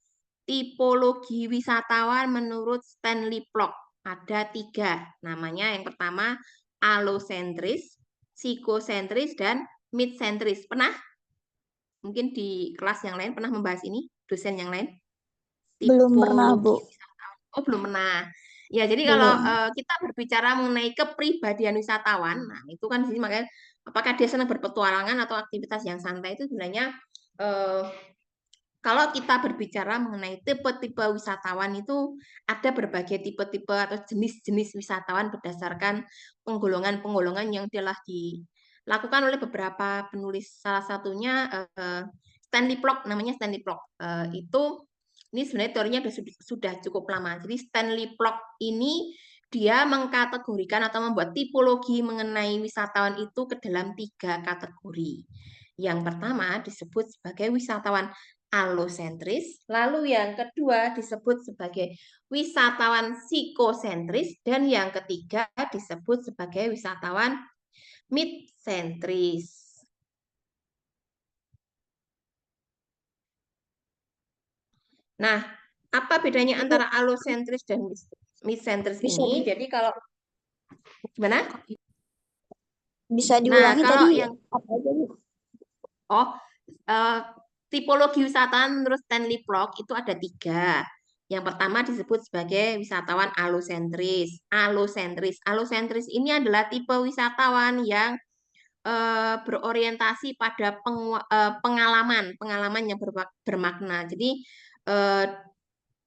tipologi wisatawan menurut Stanley Plock. Ada 3. Namanya yang pertama alosentris, psikosentris, dan midsentris. Pernah? Mungkin di kelas yang lain pernah membahas ini, dosen yang lain? Belum pernah, Bu. Oh, belum pernah. Ya, jadi Bu. kalau kita berbicara mengenai kepribadian wisatawan, nah itu kan di sini makanya apakah dia senang berpetualangan atau aktivitas yang santai itu sebenarnya eh, kalau kita berbicara mengenai tipe-tipe wisatawan itu ada berbagai tipe-tipe atau jenis-jenis wisatawan berdasarkan penggolongan-penggolongan yang telah dilakukan oleh beberapa penulis. Salah satunya Stanley Plock, namanya Stanley Plock. Itu ini sebenarnya teorinya sudah cukup lama. Jadi Stanley Plock ini dia mengkategorikan atau membuat tipologi mengenai wisatawan itu ke dalam 3 kategori. Yang pertama disebut sebagai wisatawan alosentris, lalu yang kedua disebut sebagai wisatawan psikosentris, dan yang ketiga disebut sebagai wisatawan midsentris. Nah, apa bedanya antara alosentris dan midsentris ini? Jadi kalau gimana? Bisa Nah, diulangi kalau tadi yang apa aja, Bu? Tipologi wisatawan menurut Stanley Plock itu ada 3. Yang pertama disebut sebagai wisatawan alosentris. Alosentris ini adalah tipe wisatawan yang berorientasi pada pengalaman yang bermakna. Jadi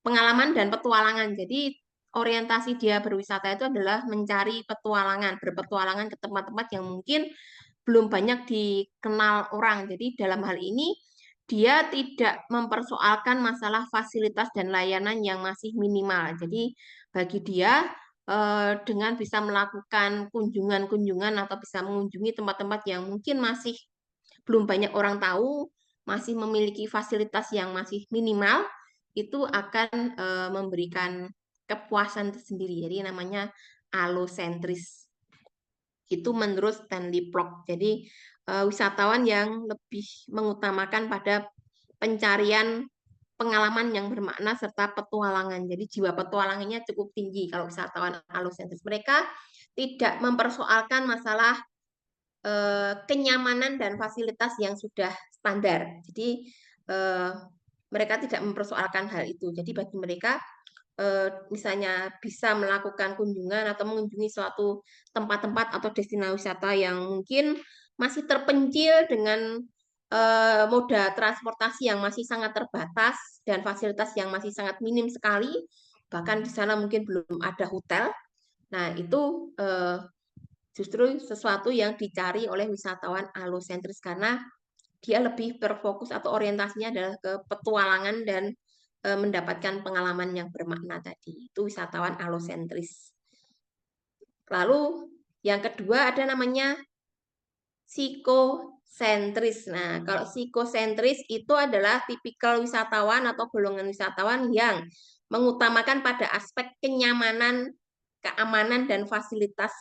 pengalaman dan petualangan. Jadi orientasi dia berwisata itu adalah mencari petualangan, berpetualangan ke tempat-tempat yang mungkin belum banyak dikenal orang. Jadi dalam hal ini dia tidak mempersoalkan masalah fasilitas dan layanan yang masih minimal. Jadi bagi dia dengan bisa melakukan kunjungan-kunjungan atau bisa mengunjungi tempat-tempat yang mungkin masih belum banyak orang tahu, masih memiliki fasilitas yang masih minimal, itu akan memberikan kepuasan tersendiri. Jadi namanya alosentris. Itu menurut Stanley Plock. Jadi wisatawan yang lebih mengutamakan pada pencarian pengalaman yang bermakna serta petualangan. Jadi jiwa petualangannya cukup tinggi kalau wisatawan alosentris. Mereka tidak mempersoalkan masalah kenyamanan dan fasilitas yang sudah standar. Jadi mereka tidak mempersoalkan hal itu. Jadi bagi mereka misalnya bisa melakukan kunjungan atau mengunjungi suatu tempat-tempat atau destinasi wisata yang mungkin masih terpencil dengan moda transportasi yang masih sangat terbatas dan fasilitas yang masih sangat minim sekali, bahkan di sana mungkin belum ada hotel. Nah, itu justru sesuatu yang dicari oleh wisatawan alosentris karena dia lebih berfokus atau orientasinya adalah ke petualangan dan mendapatkan pengalaman yang bermakna tadi. Itu wisatawan alosentris. Lalu yang kedua ada namanya psikosentris. Nah, kalau psikosentris itu adalah tipikal wisatawan atau golongan wisatawan yang mengutamakan pada aspek kenyamanan, keamanan, dan fasilitas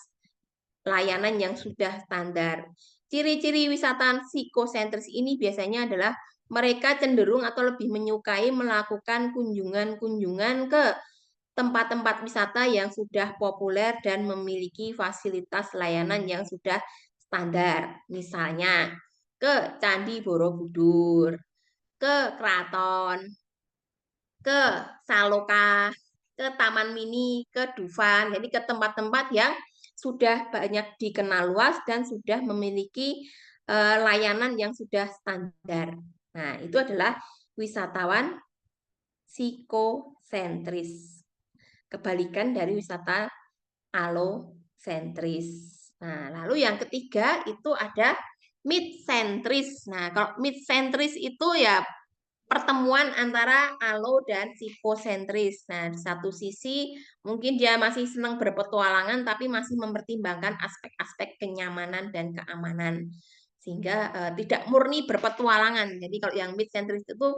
layanan yang sudah standar. Ciri-ciri wisatawan psikosentris ini biasanya adalah mereka cenderung atau lebih menyukai melakukan kunjungan-kunjungan ke tempat-tempat wisata yang sudah populer dan memiliki fasilitas layanan yang sudah standar. Misalnya ke Candi Borobudur, ke Keraton, ke Saloka, ke Taman Mini, ke Dufan. Jadi ke tempat-tempat yang sudah banyak dikenal luas dan sudah memiliki layanan yang sudah standar. Nah, itu adalah wisatawan psikosentris. Kebalikan dari wisata alosentris. Nah, lalu yang ketiga itu ada midsentris. Nah, kalau midsentris itu ya pertemuan antara alo dan psikosentris. Nah, di satu sisi mungkin dia masih senang berpetualangan tapi masih mempertimbangkan aspek-aspek kenyamanan dan keamanan. Sehingga tidak murni berpetualangan. Jadi kalau yang midsentris itu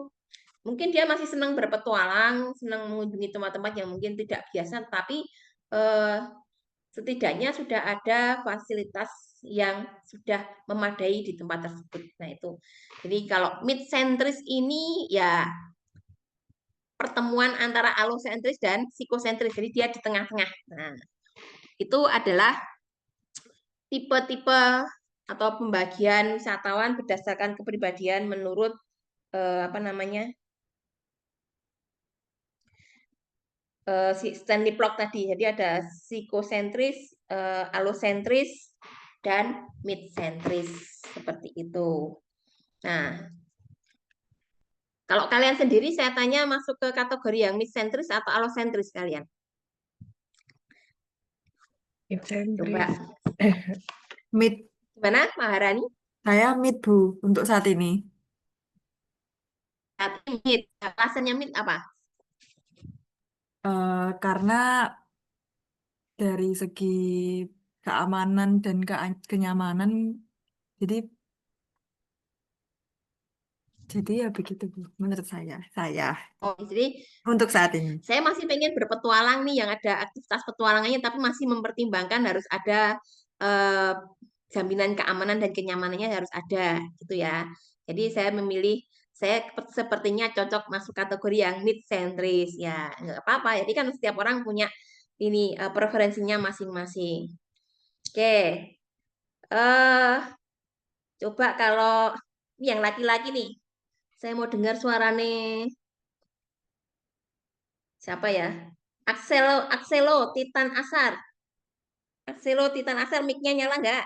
mungkin dia masih senang berpetualang, senang mengunjungi tempat-tempat yang mungkin tidak biasa, tapi setidaknya sudah ada fasilitas yang sudah memadai di tempat tersebut. Nah, itu. Jadi kalau midsentris ini ya pertemuan antara alosentris dan psikosentris. Jadi dia di tengah-tengah. Nah, itu adalah tipe-tipe atau pembagian wisatawan berdasarkan kepribadian menurut apa namanya? si Stanley Block tadi. Jadi ada psikosentris, alosentris, dan midsentris seperti itu. Nah, kalau kalian sendiri saya tanya masuk ke kategori yang midsentris atau alosentris kalian? Coba. Mid. Gimana, Maharani? Saya mid, Bu, untuk saat ini. Mid. Alasannya mid apa? Karena dari segi keamanan dan kenyamanan, jadi ya begitu, Bu, menurut saya. Oh, jadi Untuk saat ini. saya masih pengen berpetualang nih yang ada aktivitas petualangannya, tapi masih mempertimbangkan harus ada eh, jaminan keamanan dan kenyamanannya harus ada, gitu ya. Jadi saya memilih, saya sepertinya cocok masuk kategori yang mid-centris, ya nggak apa-apa. Jadi kan setiap orang punya ini preferensinya masing-masing. Oke, eh coba kalau yang laki-laki nih, saya mau dengar suara nih. Siapa ya? Axelo Titan Asar. Axelo Titan Asar mic-nya nyala nggak?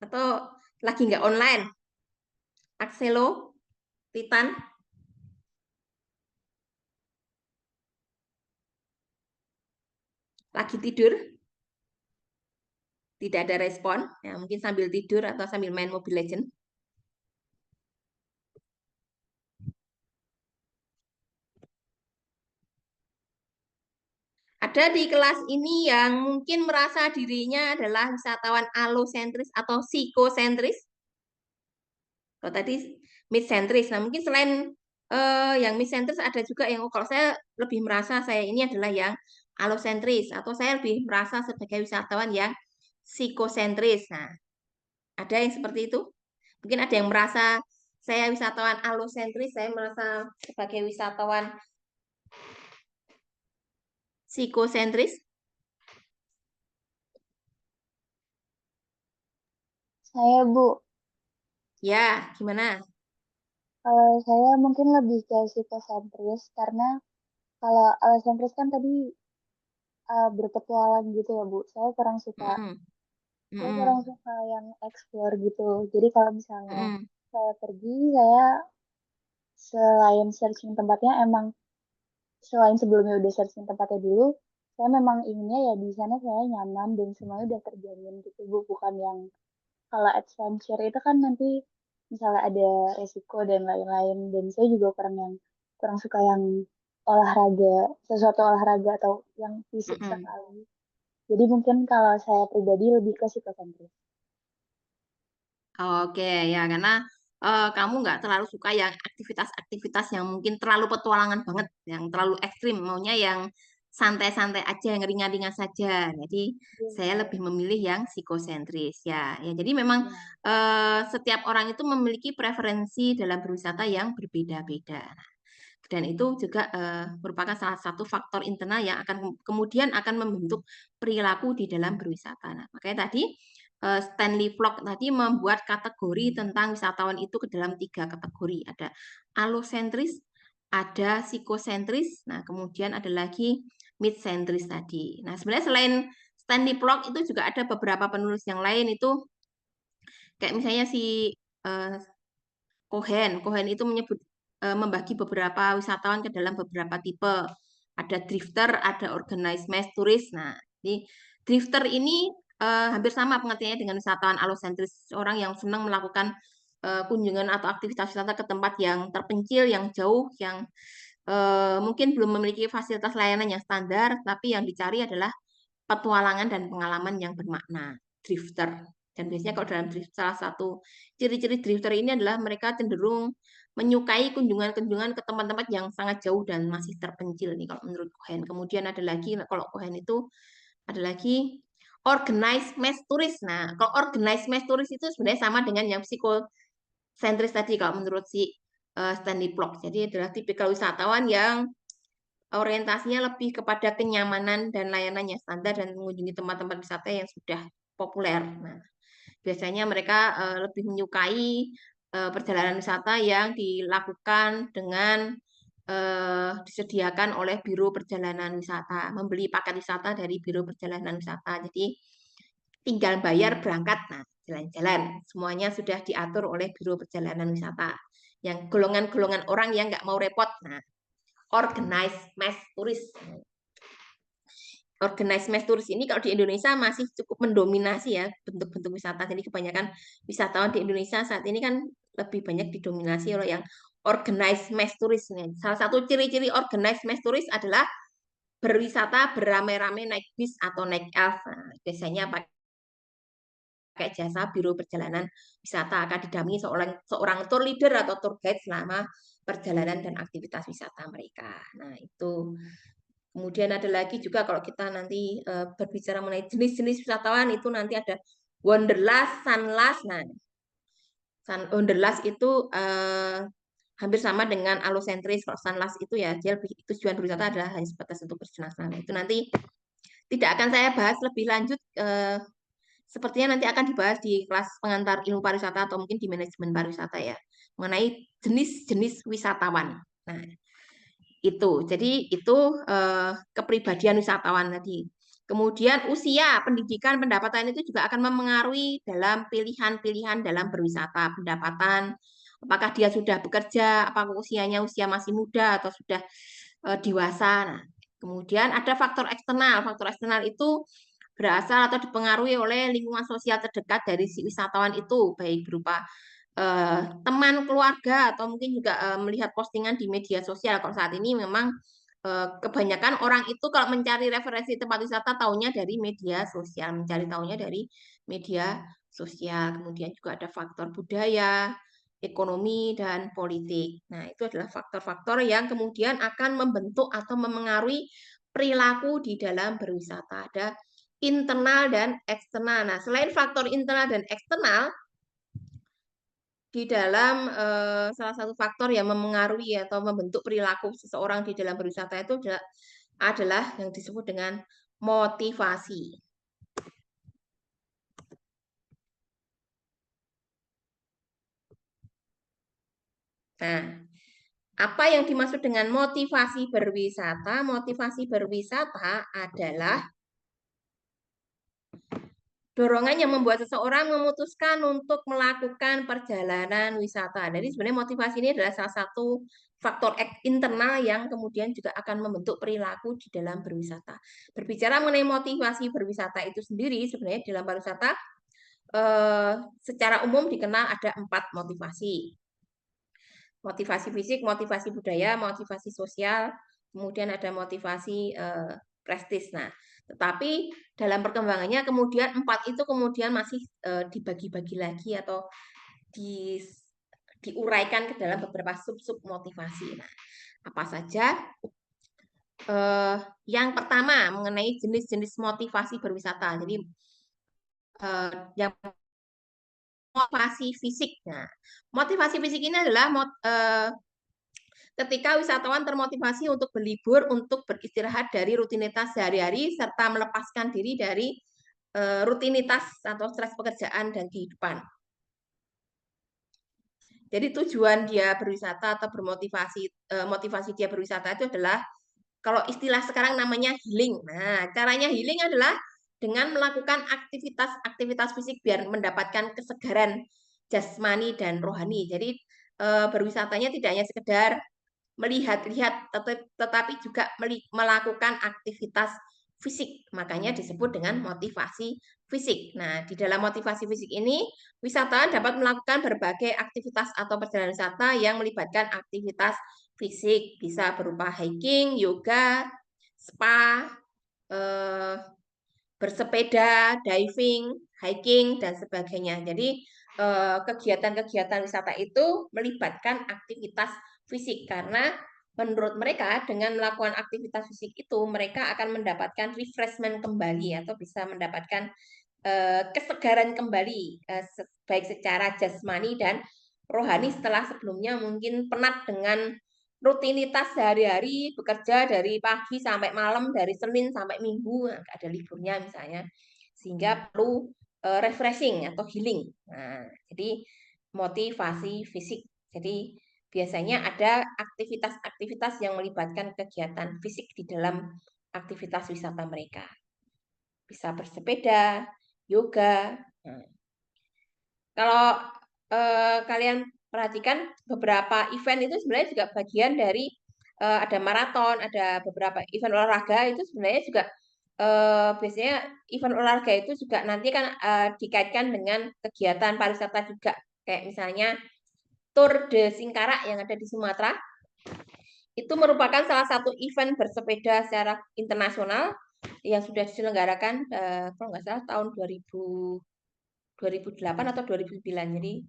Atau lagi nggak online? Axelo Titan. Lagi tidur? Tidak ada respon. Ya, mungkin sambil tidur atau sambil main Mobile Legends. Ada di kelas ini yang mungkin merasa dirinya adalah wisatawan alosentris atau psikosentris. Kalau tadi midsentris. Nah, mungkin selain yang midsentris ada juga yang kalau saya lebih merasa saya ini adalah yang alosentris atau saya lebih merasa sebagai wisatawan yang psikosentris. Nah, ada yang seperti itu? Mungkin ada yang merasa saya wisatawan alosentris, saya merasa sebagai wisatawan psikosentris. Saya, Bu, Ya, gimana? kalau saya mungkin lebih ke psikosentris karena kalau alosentris kan tadi berpetualang gitu ya, Bu. Mm-mm. Saya Mm-mm. kurang suka yang explore gitu. Jadi kalau misalnya Mm-mm. saya pergi, saya selain searching tempatnya emang selain sebelumnya udah searching tempatnya dulu, saya memang inginnya ya di sana saya nyaman dan semuanya udah terjamin gitu, Bu. Bukan yang kalau adventure itu kan nanti misalnya ada resiko dan lain-lain. Dan saya juga kurang suka yang olahraga, sesuatu olahraga atau yang fisik Mm-mm. sekali. Jadi mungkin kalau saya pribadi lebih ke psikosentris. Oke, ya karena kamu nggak terlalu suka yang aktivitas-aktivitas yang mungkin terlalu petualangan banget, yang terlalu ekstrim, maunya yang santai-santai aja, yang ringan-ringan saja. Jadi saya Iya, lebih memilih yang psikosentris ya. Ya, jadi memang iya. setiap orang itu memiliki preferensi dalam berwisata yang berbeda-beda. Dan itu juga merupakan salah satu faktor internal yang akan kemudian akan membentuk perilaku di dalam berwisata. Nah, makanya tadi Stanley Vlog tadi membuat kategori tentang wisatawan itu ke dalam 3 kategori. Ada alosentris, ada psikosentris, nah kemudian ada lagi midsentris tadi. Nah, sebenarnya selain Stanley Vlog itu juga ada beberapa penulis yang lain itu kayak misalnya si eh, Cohen itu menyebut membagi beberapa wisatawan ke dalam beberapa tipe. Ada drifter, ada organized mass tourist. Nah, ini drifter ini hampir sama pengertiannya dengan wisatawan alosentris, orang yang senang melakukan kunjungan atau aktivitas wisata ke tempat yang terpencil, yang jauh, yang mungkin belum memiliki fasilitas layanan yang standar, tapi yang dicari adalah petualangan dan pengalaman yang bermakna. Drifter. Dan biasanya kalau dalam drift, salah satu ciri-ciri drifter ini adalah mereka cenderung menyukai kunjungan-kunjungan ke tempat-tempat yang sangat jauh dan masih terpencil nih kalau menurut Cohen. Kemudian ada lagi kalau Cohen itu ada lagi organized mass tourist. Nah, kalau organized mass tourist itu sebenarnya sama dengan yang psikosentris tadi kalau menurut si Stanley Block. Jadi adalah tipikal wisatawan yang orientasinya lebih kepada kenyamanan dan layanan yang standar dan mengunjungi tempat-tempat wisata yang sudah populer. Nah, biasanya mereka lebih menyukai perjalanan wisata yang dilakukan dengan disediakan oleh Biro Perjalanan Wisata, membeli paket wisata dari Biro Perjalanan Wisata. Jadi tinggal bayar berangkat, nah jalan-jalan. Semuanya sudah diatur oleh Biro Perjalanan Wisata. Yang golongan-golongan orang yang nggak mau repot, nah organized mass turis. Organized mass turis ini kalau di Indonesia masih cukup mendominasi ya bentuk-bentuk wisata. Jadi kebanyakan wisatawan di Indonesia saat ini kan lebih banyak didominasi oleh yang organized mass turis. Salah satu ciri-ciri organized mass turis adalah berwisata beramai-ramai naik bis atau naik elf. Nah, biasanya pakai jasa Biro Perjalanan Wisata, akan didampingi seorang tour leader atau tour guide selama perjalanan dan aktivitas wisata mereka. Nah, itu. Kemudian ada lagi juga kalau kita nanti berbicara mengenai jenis-jenis wisatawan, itu nanti ada Wanderlust, Sunlust. Nah, Wanderlust itu hampir sama dengan alosentris. Kalau Sunlust itu ya dia tujuan berwisata adalah hanya sebatas untuk bersenang-senang. Itu nanti tidak akan saya bahas lebih lanjut. Sepertinya nanti akan dibahas di kelas pengantar ilmu pariwisata atau mungkin di manajemen pariwisata ya, mengenai jenis-jenis wisatawan. Nah, jadi itu kepribadian wisatawan tadi. Kemudian usia, pendidikan, pendapatan itu juga akan memengaruhi dalam pilihan-pilihan dalam berwisata. Pendapatan, apakah dia sudah bekerja, apakah usianya usia masih muda atau sudah dewasa. Nah, kemudian ada faktor eksternal. Faktor eksternal itu berasal atau dipengaruhi oleh lingkungan sosial terdekat dari si wisatawan itu, baik berupa teman, keluarga, atau mungkin juga melihat postingan di media sosial. Kalau saat ini memang kebanyakan orang itu kalau mencari referensi tempat wisata taunya dari media sosial, mencari taunya dari media sosial. Kemudian juga ada faktor budaya, ekonomi, dan politik. Nah, itu adalah faktor-faktor yang kemudian akan membentuk atau memengaruhi perilaku di dalam berwisata. Ada internal dan eksternal. Nah, selain faktor internal dan eksternal, di dalam salah satu faktor yang memengaruhi atau membentuk perilaku seseorang di dalam berwisata itu adalah yang disebut dengan motivasi. Nah, apa yang dimaksud dengan motivasi berwisata? Motivasi berwisata adalah dorongan yang membuat seseorang memutuskan untuk melakukan perjalanan wisata. Jadi sebenarnya motivasi ini adalah salah satu faktor internal yang kemudian juga akan membentuk perilaku di dalam berwisata. Berbicara mengenai motivasi berwisata itu sendiri, sebenarnya dalam pariwisata secara umum dikenal ada 4 motivasi. Motivasi fisik, motivasi budaya, motivasi sosial, kemudian ada motivasi prestis. Nah, tetapi dalam perkembangannya kemudian 4 itu kemudian masih dibagi-bagi lagi atau diuraikan ke dalam beberapa sub-sub motivasi. Nah, apa saja? Yang pertama mengenai jenis-jenis motivasi berwisata. Jadi yang motivasi fisik. Nah, motivasi fisik ini adalah ketika wisatawan termotivasi untuk berlibur, untuk beristirahat dari rutinitas sehari-hari, serta melepaskan diri dari rutinitas atau stres pekerjaan dan kehidupan. Jadi tujuan dia berwisata atau motivasi dia berwisata itu adalah, kalau istilah sekarang namanya healing. Nah, caranya healing adalah dengan melakukan aktivitas fisik biar mendapatkan kesegaran jasmani dan rohani. Jadi berwisatanya tidak hanya sekedar melihat-lihat, tetapi juga melakukan aktivitas fisik. Makanya disebut dengan motivasi fisik. Nah, di dalam motivasi fisik ini, wisatawan dapat melakukan berbagai aktivitas atau perjalanan wisata yang melibatkan aktivitas fisik. Bisa berupa hiking, yoga, spa, bersepeda, diving, hiking, dan sebagainya. Jadi, kegiatan-kegiatan wisata itu melibatkan aktivitas fisik, karena menurut mereka dengan melakukan aktivitas fisik itu mereka akan mendapatkan refreshment kembali atau bisa mendapatkan kesegaran kembali, baik secara jasmani dan rohani setelah sebelumnya mungkin penat dengan rutinitas sehari-hari, bekerja dari pagi sampai malam, dari Senin sampai Minggu, nggak ada liburnya misalnya, sehingga perlu refreshing atau healing. Nah, jadi motivasi fisik. Jadi biasanya ada aktivitas-aktivitas yang melibatkan kegiatan fisik di dalam aktivitas wisata mereka. Bisa bersepeda, yoga. Nah, kalau kalian perhatikan beberapa event itu sebenarnya juga bagian dari ada maraton, ada beberapa event olahraga itu sebenarnya juga biasanya event olahraga itu juga nanti kan dikaitkan dengan kegiatan pariwisata juga. Kayak misalnya Tour de Singkarak yang ada di Sumatera. Itu merupakan salah satu event bersepeda secara internasional yang sudah diselenggarakan kalau nggak salah tahun 2008 atau 2009. Jadi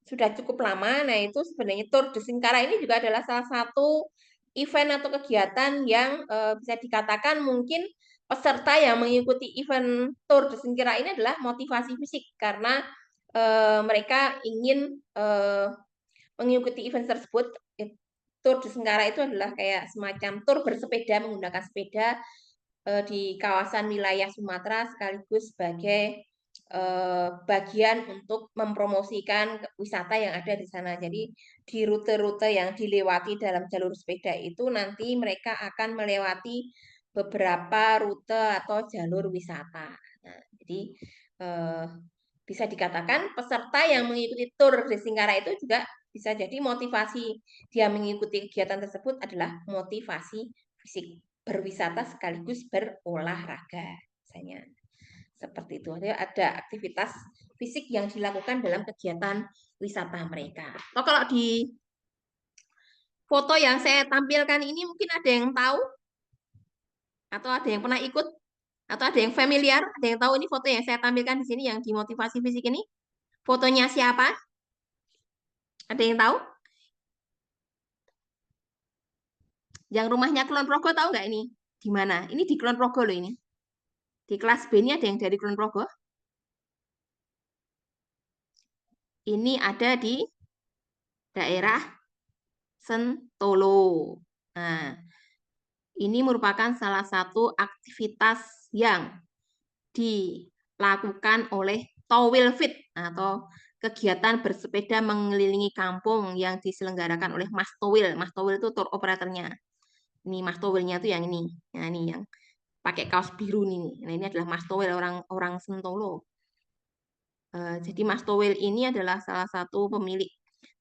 sudah cukup lama. Nah, itu sebenarnya Tour de Singkarak ini juga adalah salah satu event atau kegiatan yang bisa dikatakan mungkin peserta yang mengikuti event Tour de Singkarak ini adalah motivasi fisik karena mereka ingin mengikuti event tersebut. Tour de Singkarak itu adalah kayak semacam tur bersepeda menggunakan sepeda di kawasan wilayah Sumatera sekaligus sebagai bagian untuk mempromosikan wisata yang ada di sana. Jadi di rute-rute yang dilewati dalam jalur sepeda itu nanti mereka akan melewati beberapa rute atau jalur wisata. Nah, jadi bisa dikatakan peserta yang mengikuti tur de Singkarak itu juga bisa jadi motivasi dia mengikuti kegiatan tersebut adalah motivasi fisik, berwisata sekaligus berolahraga misalnya. Seperti itu. Ada aktivitas fisik yang dilakukan dalam kegiatan wisata mereka. Kalau di foto yang saya tampilkan ini mungkin ada yang tahu atau ada yang pernah ikut atau ada yang familiar, ada yang tahu ini foto yang saya tampilkan di sini yang di motivasi fisik ini? Fotonya siapa? Ada yang tahu? Yang rumahnya Kulon Progo tahu nggak ini? Di mana? Ini di Kulon Progo loh ini. Di kelas B ini ada yang dari Kulon Progo? Ini ada di daerah Sentolo. Nah, ini merupakan salah satu aktivitas yang dilakukan oleh Towil Fit atau kegiatan bersepeda mengelilingi kampung yang diselenggarakan oleh Mas Towil. Mas Towil itu tour operatornya. Ini Mas Towilnya tuh yang ini. Nah, ini yang pakai kaos biru nih. Nah, ini adalah Mas Towil orang Sentolo. Jadi Mas Towil ini adalah salah satu pemilik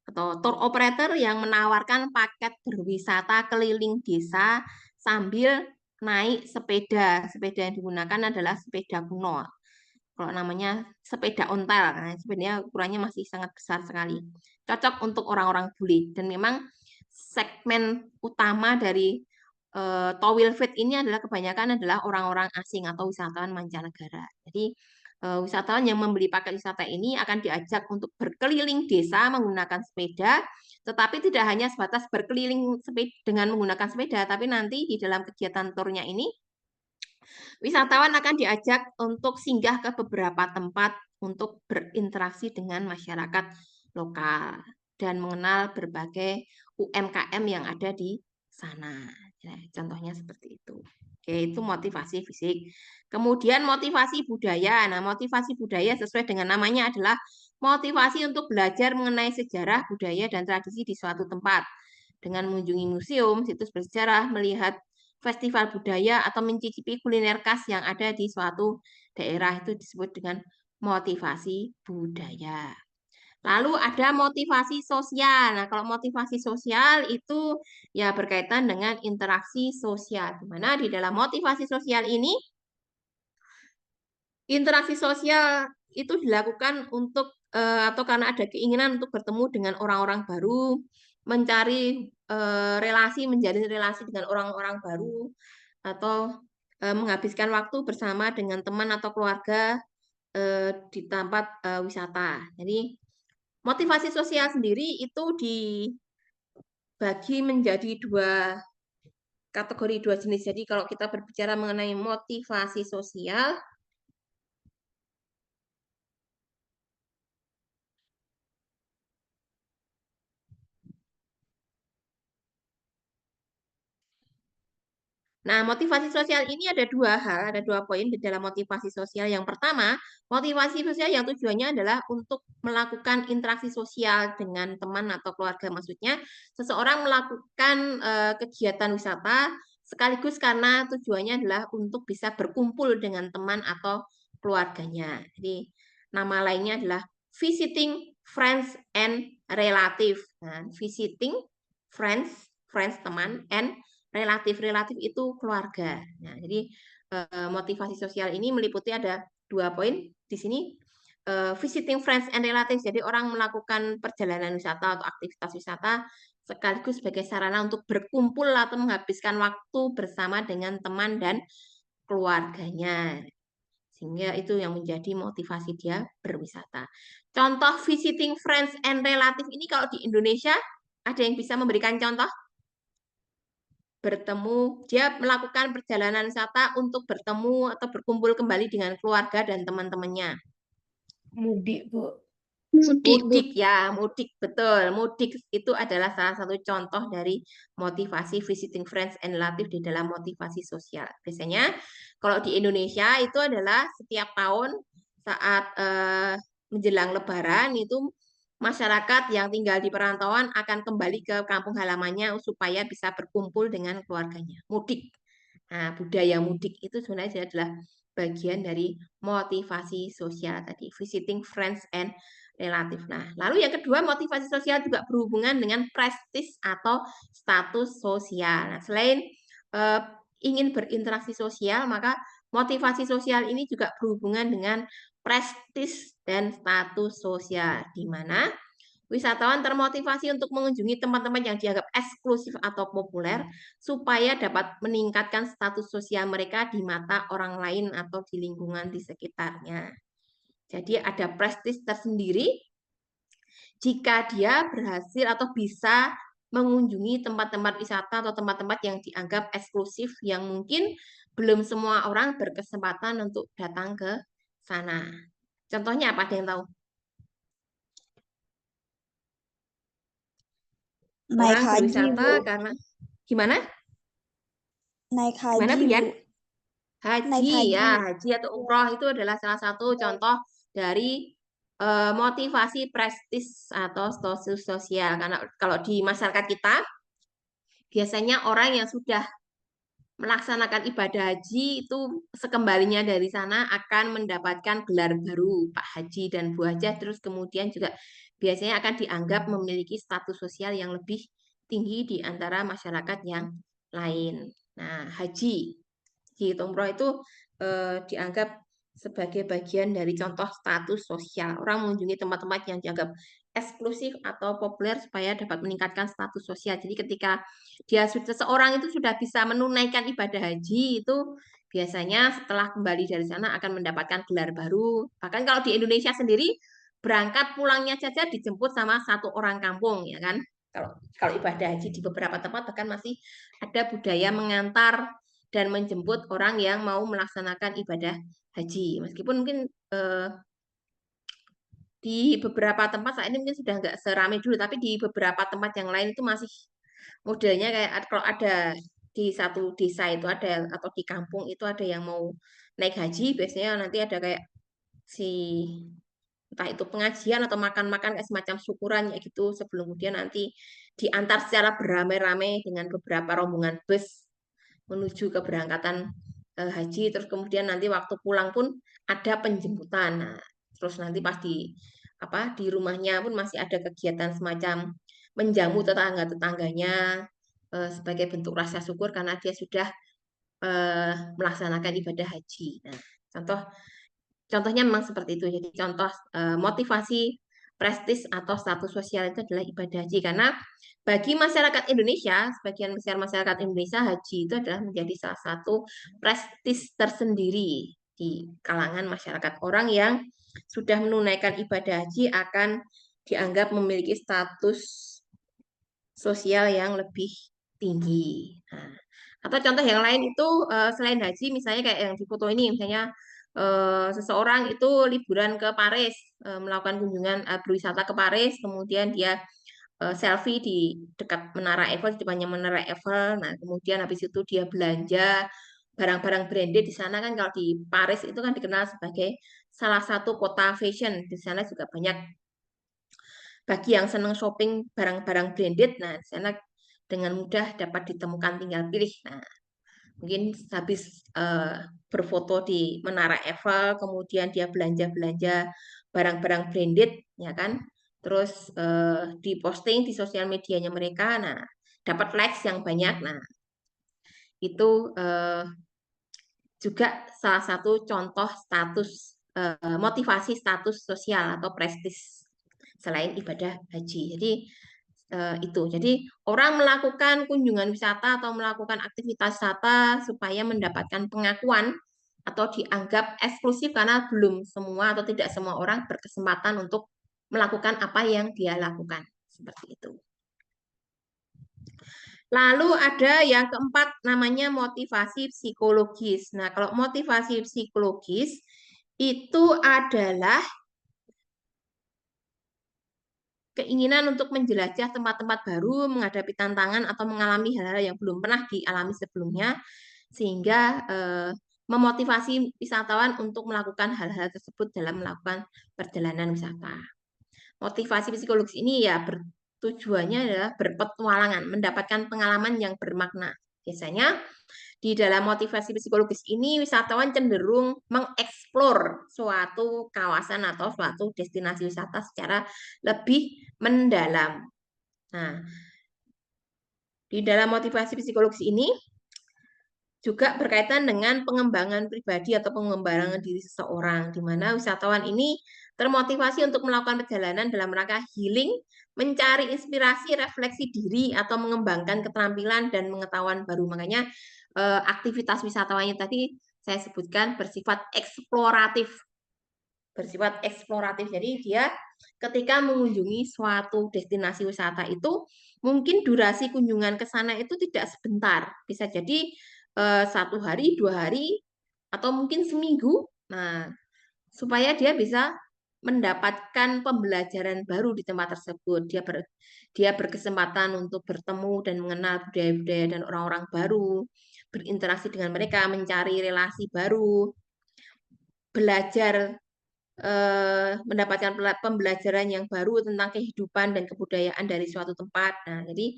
atau tour operator yang menawarkan paket berwisata keliling desa sambil naik sepeda. Sepeda yang digunakan adalah sepeda kuno. Kalau namanya sepeda ontel, nah, sebenarnya ukurannya masih sangat besar sekali. Cocok untuk orang-orang bule. Dan memang segmen utama dari Towil Fit ini adalah kebanyakan adalah orang-orang asing atau wisatawan mancanegara. Jadi wisatawan yang membeli paket wisata ini akan diajak untuk berkeliling desa menggunakan sepeda, tetapi tidak hanya sebatas berkeliling dengan menggunakan sepeda, tapi nanti di dalam kegiatan turnya ini wisatawan akan diajak untuk singgah ke beberapa tempat untuk berinteraksi dengan masyarakat lokal dan mengenal berbagai UMKM yang ada di sana. Ya, contohnya seperti itu. Oke, itu motivasi fisik. Kemudian motivasi budaya. Nah, motivasi budaya sesuai dengan namanya adalah motivasi untuk belajar mengenai sejarah, budaya, dan tradisi di suatu tempat. Dengan mengunjungi museum, situs bersejarah, melihat festival budaya, atau mencicipi kuliner khas yang ada di suatu daerah itu disebut dengan motivasi budaya. Lalu ada motivasi sosial. Nah, kalau motivasi sosial itu ya berkaitan dengan interaksi sosial. Di mana di dalam motivasi sosial ini, interaksi sosial itu dilakukan untuk atau karena ada keinginan untuk bertemu dengan orang-orang baru, mencari relasi, menjalin relasi dengan orang-orang baru, atau menghabiskan waktu bersama dengan teman atau keluarga di tempat wisata. Jadi motivasi sosial sendiri itu dibagi menjadi dua kategori, dua jenis. Jadi kalau kita berbicara mengenai motivasi sosial, Nah, motivasi sosial ini ada dua hal, ada 2 poin di dalam motivasi sosial. Yang pertama, motivasi sosial yang tujuannya adalah untuk melakukan interaksi sosial dengan teman atau keluarga. Maksudnya, seseorang melakukan kegiatan wisata sekaligus karena tujuannya adalah untuk bisa berkumpul dengan teman atau keluarganya. Jadi, nama lainnya adalah visiting friends and relative. Nah, visiting friends teman, and relatif itu keluarga. Nah, jadi motivasi sosial ini meliputi ada 2 poin di sini. Visiting friends and relatives, jadi orang melakukan perjalanan wisata atau aktivitas wisata sekaligus sebagai sarana untuk berkumpul atau menghabiskan waktu bersama dengan teman dan keluarganya. Sehingga itu yang menjadi motivasi dia berwisata. Contoh visiting friends and relative ini kalau di Indonesia ada yang bisa memberikan contoh? Bertemu, dia melakukan perjalanan wisata untuk bertemu atau berkumpul kembali dengan keluarga dan teman-temannya. Mudik, Bu. Mudik ya, mudik, betul. Mudik itu adalah salah satu contoh dari motivasi visiting friends and relative di dalam motivasi sosial. Biasanya kalau di Indonesia itu adalah setiap tahun saat menjelang Lebaran itu masyarakat yang tinggal di perantauan akan kembali ke kampung halamannya supaya bisa berkumpul dengan keluarganya. Mudik. Nah, budaya mudik itu sebenarnya adalah bagian dari motivasi sosial tadi, visiting friends and relative. Nah, lalu yang kedua, motivasi sosial juga berhubungan dengan prestis atau status sosial. Nah, selain ingin berinteraksi sosial, maka motivasi sosial ini juga berhubungan dengan prestis dan status sosial, di mana wisatawan termotivasi untuk mengunjungi tempat-tempat yang dianggap eksklusif atau populer supaya dapat meningkatkan status sosial mereka di mata orang lain atau di lingkungan di sekitarnya. Jadi ada prestis tersendiri jika dia berhasil atau bisa mengunjungi tempat-tempat wisata atau tempat-tempat yang dianggap eksklusif yang mungkin belum semua orang berkesempatan untuk datang ke sana. Contohnya apa? Ada yang tahu? Naik Orang haji, berwisata Bu. karena gimana? Naik Gimana, haji, Bian? Bu. Haji, Naik haji. ya, haji atau umroh itu adalah salah satu contoh dari motivasi prestis atau status sosial. Karena kalau di masyarakat kita, biasanya orang yang sudah melaksanakan ibadah haji itu sekembalinya dari sana akan mendapatkan gelar baru Pak Haji dan Bu Hajah, terus kemudian juga biasanya akan dianggap memiliki status sosial yang lebih tinggi di antara masyarakat yang lain. Nah, haji umroh itu dianggap sebagai bagian dari contoh status sosial. Orang mengunjungi tempat-tempat yang dianggap eksklusif atau populer supaya dapat meningkatkan status sosial. Jadi ketika seseorang itu sudah bisa menunaikan ibadah haji itu biasanya setelah kembali dari sana akan mendapatkan gelar baru. Bahkan kalau di Indonesia sendiri berangkat pulangnya saja dijemput sama satu orang kampung, ya kan? Kalau ibadah haji di beberapa tempat bahkan masih ada budaya mengantar dan menjemput orang yang mau melaksanakan ibadah haji. Meskipun mungkin di beberapa tempat saat ini mungkin sudah nggak seramai dulu, tapi di beberapa tempat yang lain itu masih modelnya kayak kalau ada di satu desa itu ada atau di kampung itu ada yang mau naik haji, biasanya nanti ada kayak si entah itu pengajian atau makan-makan kayak semacam syukuran ya gitu sebelum kemudian nanti diantar secara beramai-ramai dengan beberapa rombongan bus menuju keberangkatan haji, terus kemudian nanti waktu pulang pun ada penjemputan. Nah, terus nanti pas di rumahnya pun masih ada kegiatan semacam menjamu tetangga-tetangganya sebagai bentuk rasa syukur karena dia sudah melaksanakan ibadah haji. Nah, contohnya memang seperti itu. Jadi contoh motivasi prestis atau status sosial itu adalah ibadah haji karena bagi masyarakat Indonesia, sebagian besar masyarakat Indonesia, haji itu adalah menjadi salah satu prestis tersendiri di kalangan masyarakat. Orang yang sudah menunaikan ibadah haji akan dianggap memiliki status sosial yang lebih tinggi. Nah, atau contoh yang lain itu selain haji, misalnya kayak yang di foto ini, misalnya seseorang itu liburan ke Paris, melakukan kunjungan berwisata ke Paris, kemudian dia selfie di dekat Menara Eiffel, di depannya Menara Eiffel. Nah, kemudian habis itu dia belanja barang-barang branded di sana kan. Kalau di Paris itu kan dikenal sebagai salah satu kota fashion. Di sana juga banyak bagi yang senang shopping barang-barang branded. Nah, di sana dengan mudah dapat ditemukan, tinggal pilih. Nah, mungkin habis berfoto di Menara Eiffel, kemudian dia belanja-belanja barang-barang branded, ya kan? Terus diposting di sosial medianya mereka, nah dapat likes yang banyak. Nah, itu juga salah satu contoh status motivasi status sosial atau prestis selain ibadah haji. Jadi itu. Jadi orang melakukan kunjungan wisata atau melakukan aktivitas wisata supaya mendapatkan pengakuan atau dianggap eksklusif karena belum semua atau tidak semua orang berkesempatan untuk melakukan apa yang dia lakukan. Seperti itu. Lalu ada yang keempat namanya motivasi psikologis. Nah, kalau motivasi psikologis itu adalah keinginan untuk menjelajah tempat-tempat baru, menghadapi tantangan atau mengalami hal-hal yang belum pernah dialami sebelumnya, sehingga memotivasi wisatawan untuk melakukan hal-hal tersebut dalam melakukan perjalanan wisata. Motivasi psikologis ini ya tujuannya adalah berpetualangan, mendapatkan pengalaman yang bermakna. Biasanya di dalam motivasi psikologis ini, wisatawan cenderung mengeksplor suatu kawasan atau suatu destinasi wisata secara lebih mendalam. Nah, di dalam motivasi psikologis ini juga berkaitan dengan pengembangan pribadi atau pengembangan diri seseorang, di mana wisatawan ini termotivasi untuk melakukan perjalanan dalam rangka healing, mencari inspirasi, refleksi diri, atau mengembangkan keterampilan dan pengetahuan baru. Makanya aktivitas wisatawannya tadi saya sebutkan bersifat eksploratif. Bersifat eksploratif. Jadi dia ketika mengunjungi suatu destinasi wisata itu, mungkin durasi kunjungan ke sana itu tidak sebentar. Bisa jadi 1 hari, 2 hari, atau mungkin seminggu. Nah, supaya dia bisa mendapatkan pembelajaran baru di tempat tersebut. Dia berkesempatan untuk bertemu dan mengenal budaya-budaya dan orang-orang baru, berinteraksi dengan mereka, mencari relasi baru, belajar mendapatkan pembelajaran yang baru tentang kehidupan dan kebudayaan dari suatu tempat. Nah, jadi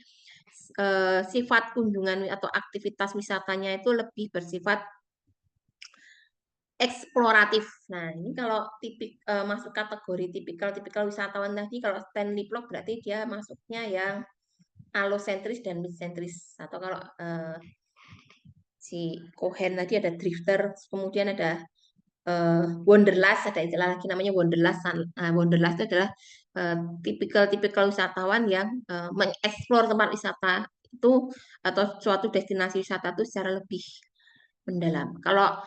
sifat kunjungan atau aktivitas wisatanya itu lebih bersifat eksploratif. Nah, ini kalau masuk kategori tipikal wisatawan tadi, kalau Stanley Block berarti dia masuknya yang alosentris dan midsentris. Atau kalau si Cohen tadi ada drifter, kemudian ada wanderlust, ada istilah lagi namanya wanderlust. Nah, wanderlust itu adalah tipikal wisatawan yang mengeksplor tempat wisata itu atau suatu destinasi wisata itu secara lebih mendalam. Kalau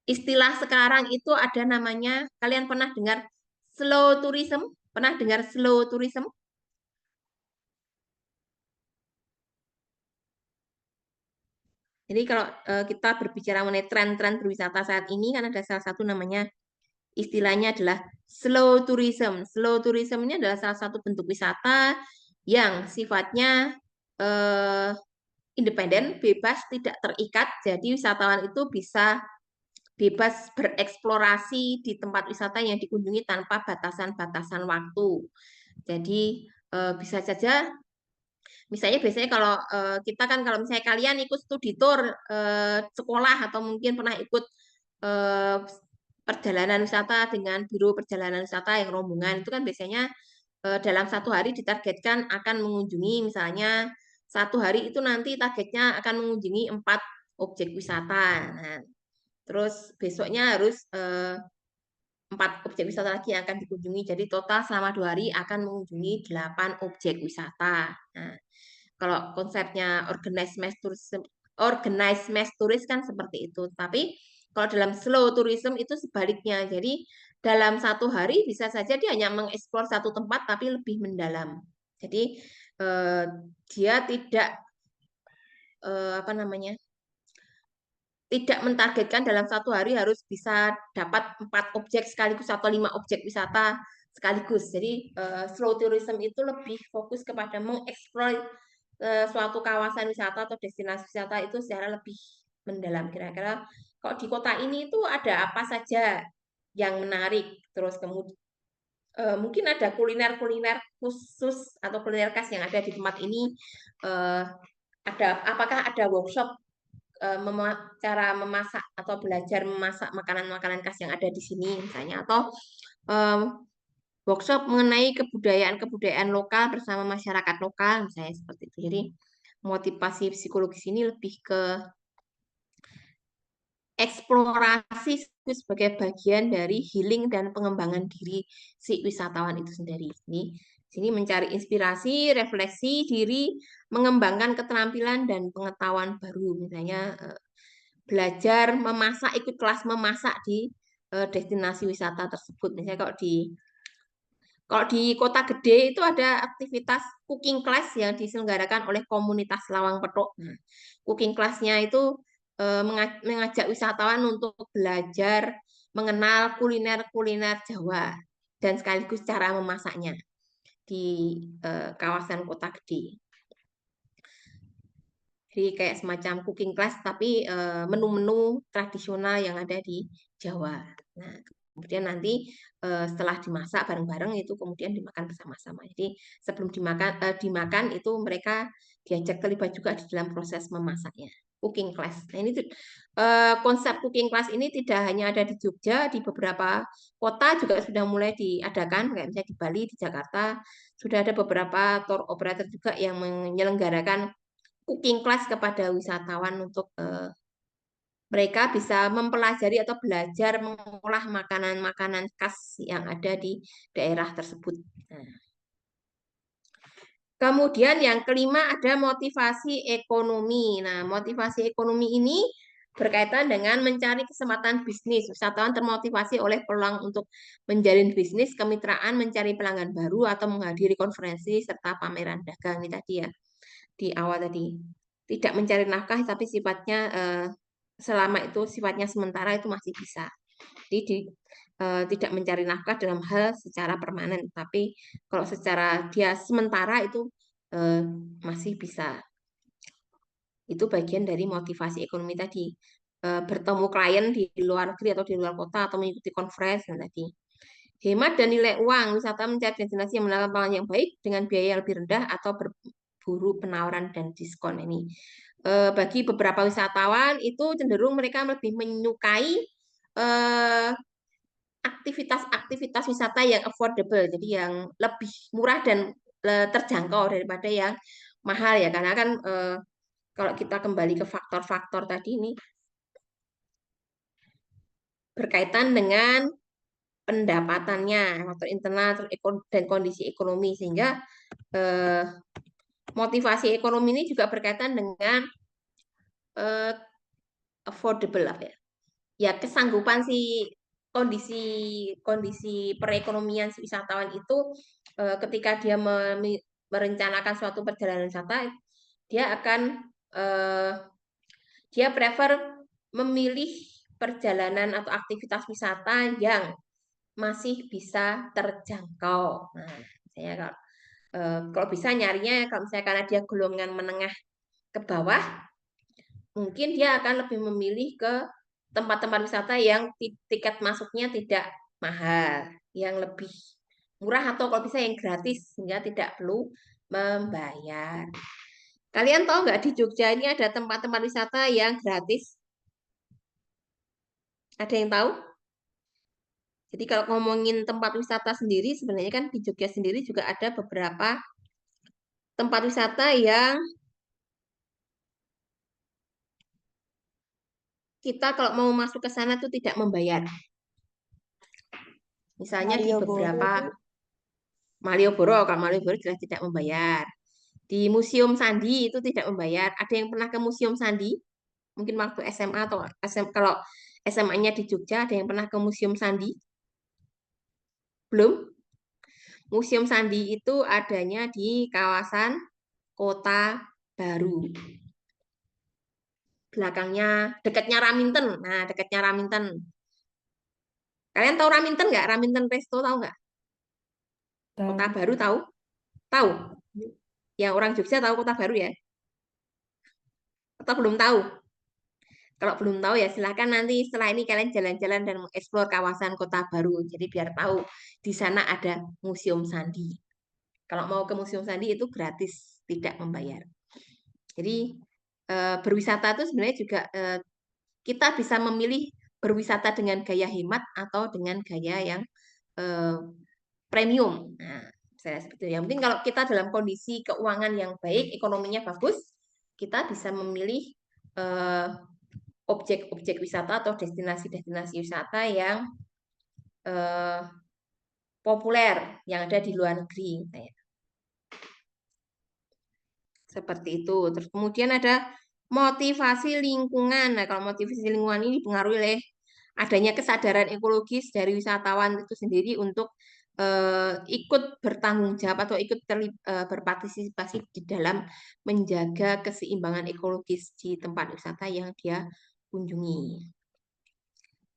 istilah sekarang itu ada namanya, kalian pernah dengar slow tourism? Pernah dengar slow tourism? Jadi kalau kita berbicara mengenai tren-tren berwisata saat ini kan ada salah satu namanya istilahnya adalah slow tourism. Slow tourism ini adalah salah satu bentuk wisata yang sifatnya independen, bebas, tidak terikat. Jadi wisatawan itu bisa bebas bereksplorasi di tempat wisata yang dikunjungi tanpa batasan-batasan waktu. Jadi bisa saja, misalnya biasanya kalau kita kan kalau misalnya kalian ikut studi tour sekolah atau mungkin pernah ikut perjalanan wisata dengan biro perjalanan wisata yang rombongan itu kan biasanya dalam 1 hari ditargetkan akan mengunjungi misalnya 1 hari itu nanti targetnya akan mengunjungi 4 objek wisata. Nah, terus besoknya harus 4 objek wisata lagi yang akan dikunjungi. Jadi total selama 2 hari akan mengunjungi 8 objek wisata. Nah, kalau konsepnya organized mass tourism kan seperti itu. Tapi kalau dalam slow tourism itu sebaliknya. Jadi dalam 1 hari bisa saja dia hanya mengeksplor satu tempat tapi lebih mendalam. Jadi dia tidak apa namanya? Tidak mentargetkan dalam 1 hari harus bisa dapat 4 objek sekaligus atau 5 objek wisata sekaligus. Jadi slow tourism itu lebih fokus kepada mengeksplor suatu kawasan wisata atau destinasi wisata itu secara lebih mendalam. Kira-kira kalau di kota ini itu ada apa saja yang menarik, terus kemudian mungkin ada kuliner-kuliner khusus atau kuliner khas yang ada di tempat ini. Apakah ada workshop cara memasak atau belajar memasak makanan-makanan khas yang ada di sini misalnya, atau workshop mengenai kebudayaan lokal bersama masyarakat lokal misalnya seperti itu. Jadi motivasi psikologis ini lebih ke eksplorasi sebagai bagian dari healing dan pengembangan diri si wisatawan itu sendiri. Sini mencari inspirasi, refleksi diri, mengembangkan keterampilan dan pengetahuan baru. Misalnya belajar memasak, ikut kelas memasak di destinasi wisata tersebut. Misalnya kalau di kota gede itu ada aktivitas cooking class yang diselenggarakan oleh komunitas Lawang Petuk. Nah, cooking class-nya itu mengajak wisatawan untuk belajar mengenal kuliner-kuliner Jawa dan sekaligus cara memasaknya di kawasan kota gede. Jadi kayak semacam cooking class tapi menu-menu tradisional yang ada di Jawa. Nah, kemudian nanti setelah dimasak bareng-bareng itu kemudian dimakan bersama-sama. Jadi sebelum dimakan itu mereka diajak terlibat juga di dalam proses memasaknya. Cooking class. Nah, ini konsep cooking class ini tidak hanya ada di Jogja, di beberapa kota juga sudah mulai diadakan, kayak misalnya di Bali, di Jakarta, sudah ada beberapa tour operator juga yang menyelenggarakan cooking class kepada wisatawan untuk mereka bisa mempelajari atau belajar mengolah makanan-makanan khas yang ada di daerah tersebut. Nah. Kemudian yang kelima ada motivasi ekonomi. Nah, motivasi ekonomi ini berkaitan dengan mencari kesempatan bisnis. Wisatawan termotivasi oleh peluang untuk menjalin bisnis, kemitraan, mencari pelanggan baru, atau menghadiri konferensi serta pameran dagang. Ini tadi ya, di awal tadi. Tidak mencari nafkah, tapi sifatnya selama itu sifatnya sementara itu masih bisa. Jadi tidak mencari nafkah dalam hal secara permanen, tapi kalau secara dia sementara itu masih bisa. Itu bagian dari motivasi ekonomi tadi. Bertemu klien di luar negeri atau di luar kota atau mengikuti conference tadi. Hemat dan nilai uang, wisata mencari destinasi yang menawarkan pengalaman yang baik dengan biaya yang lebih rendah atau berburu penawaran dan diskon ini. Bagi beberapa wisatawan itu cenderung mereka lebih menyukai aktivitas-aktivitas wisata yang affordable, jadi yang lebih murah dan terjangkau daripada yang mahal ya, karena kan kalau kita kembali ke faktor-faktor tadi ini berkaitan dengan pendapatannya, faktor internal dan kondisi ekonomi, sehingga motivasi ekonomi ini juga berkaitan dengan affordable apa ya? Ya kesanggupan si kondisi perekonomian si wisatawan itu ketika dia merencanakan suatu perjalanan wisata, dia akan dia prefer memilih perjalanan atau aktivitas wisata yang masih bisa terjangkau. Nah, saya kalau bisa nyarinya kalau misalnya karena dia golongan menengah ke bawah, mungkin dia akan lebih memilih ke tempat-tempat wisata yang tiket masuknya tidak mahal, yang lebih murah atau kalau bisa yang gratis sehingga tidak perlu membayar. Kalian tahu nggak di Jogja ini ada tempat-tempat wisata yang gratis? Ada yang tahu? Jadi kalau ngomongin tempat wisata sendiri, sebenarnya kan di Jogja sendiri juga ada beberapa tempat wisata yang kita kalau mau masuk ke sana tuh tidak membayar. Misalnya di beberapa Malioboro, kalau Malioboro jelas tidak membayar. Di Museum Sandi itu tidak membayar. Ada yang pernah ke Museum Sandi? Mungkin waktu SMA atau kalau SMA-nya di Jogja, ada yang pernah ke Museum Sandi? Belum? Museum Sandi itu adanya di kawasan Kota Baru. Belakangnya, dekatnya Raminten. Nah, dekatnya Raminten. Kalian tahu Raminten nggak? Raminten Resto tahu nggak? Kota Tahu. Baru tahu? Tahu? Yang orang Jogja tahu Kota Baru ya? Atau belum tahu? Kalau belum tahu ya silahkan nanti setelah ini kalian jalan-jalan dan mengeksplor kawasan Kota Baru. Jadi biar tahu di sana ada Museum Sandi. Kalau mau ke Museum Sandi itu gratis, tidak membayar. Jadi berwisata itu sebenarnya juga kita bisa memilih berwisata dengan gaya hemat atau dengan gaya yang premium. Nah, saya seperti itu. Yang penting kalau kita dalam kondisi keuangan yang baik, ekonominya bagus, kita bisa memilih objek-objek wisata atau destinasi-destinasi wisata yang populer yang ada di luar negeri. Seperti itu. Terus kemudian ada motivasi lingkungan. Nah, kalau motivasi lingkungan ini dipengaruhi oleh adanya kesadaran ekologis dari wisatawan itu sendiri untuk ikut bertanggung jawab atau ikut berpartisipasi di dalam menjaga keseimbangan ekologis di tempat wisata yang dia kunjungi.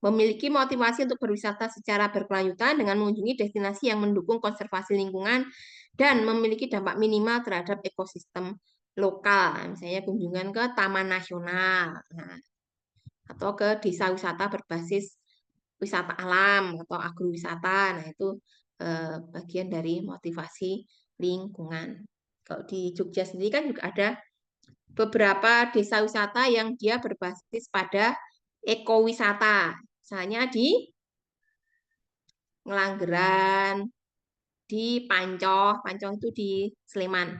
Memiliki motivasi untuk berwisata secara berkelanjutan dengan mengunjungi destinasi yang mendukung konservasi lingkungan dan memiliki dampak minimal terhadap ekosistem lokal. Misalnya kunjungan ke taman nasional, atau ke desa wisata berbasis wisata alam atau agrowisata. Nah, itu bagian dari motivasi lingkungan. Kalau di Jogja sendiri kan juga ada beberapa desa wisata yang dia berbasis pada ekowisata. Misalnya di Ngelanggeran, di Pancoh, Pancoh itu di Sleman.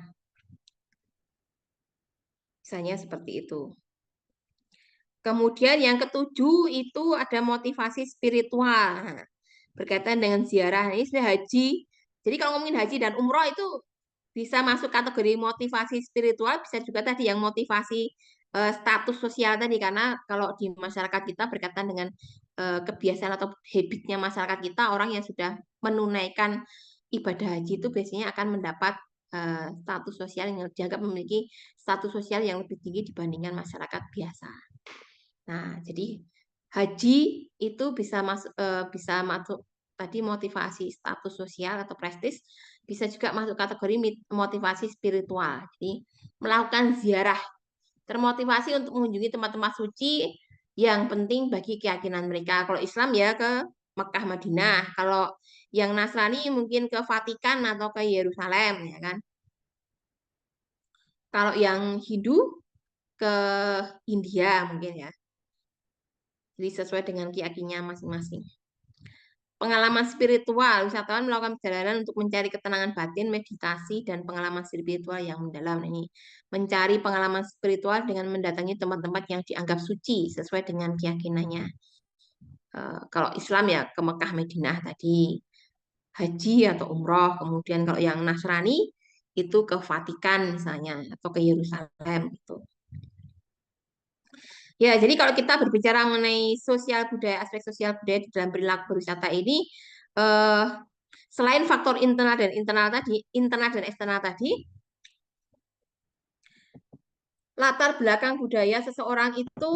Misalnya seperti itu. Kemudian yang ketujuh itu ada motivasi spiritual. Nah, berkaitan dengan ziarah. Ini sudah haji. Jadi kalau ngomongin haji dan umroh itu bisa masuk kategori motivasi spiritual, bisa juga tadi yang motivasi status sosial tadi, karena kalau di masyarakat kita berkaitan dengan kebiasaan atau habitnya masyarakat kita, orang yang sudah menunaikan ibadah haji itu biasanya akan mendapat status sosial yang dianggap memiliki status sosial yang lebih tinggi dibandingkan masyarakat biasa. Nah, jadi haji itu bisa masuk tadi motivasi status sosial atau prestis, bisa juga masuk kategori motivasi spiritual. Jadi melakukan ziarah, termotivasi untuk mengunjungi tempat-tempat suci yang penting bagi keyakinan mereka. Kalau Islam ya ke Mekah, Madinah. Kalau yang Nasrani mungkin ke Vatikan atau ke Yerusalem, ya kan? Kalau yang Hindu ke India mungkin ya. Jadi sesuai dengan keyakinannya masing-masing. Pengalaman spiritual, wisatawan melakukan perjalanan untuk mencari ketenangan batin, meditasi, dan pengalaman spiritual yang mendalam. Ini mencari pengalaman spiritual dengan mendatangi tempat-tempat yang dianggap suci sesuai dengan keyakinannya. Kalau Islam ya ke Mekah, Madinah tadi, haji atau umroh. Kemudian kalau yang Nasrani itu ke Vatikan misalnya atau ke Yerusalem gitu. Ya, jadi kalau kita berbicara mengenai sosial budaya, aspek sosial budaya di dalam perilaku berwisata ini, selain faktor internal dan eksternal tadi, latar belakang budaya seseorang itu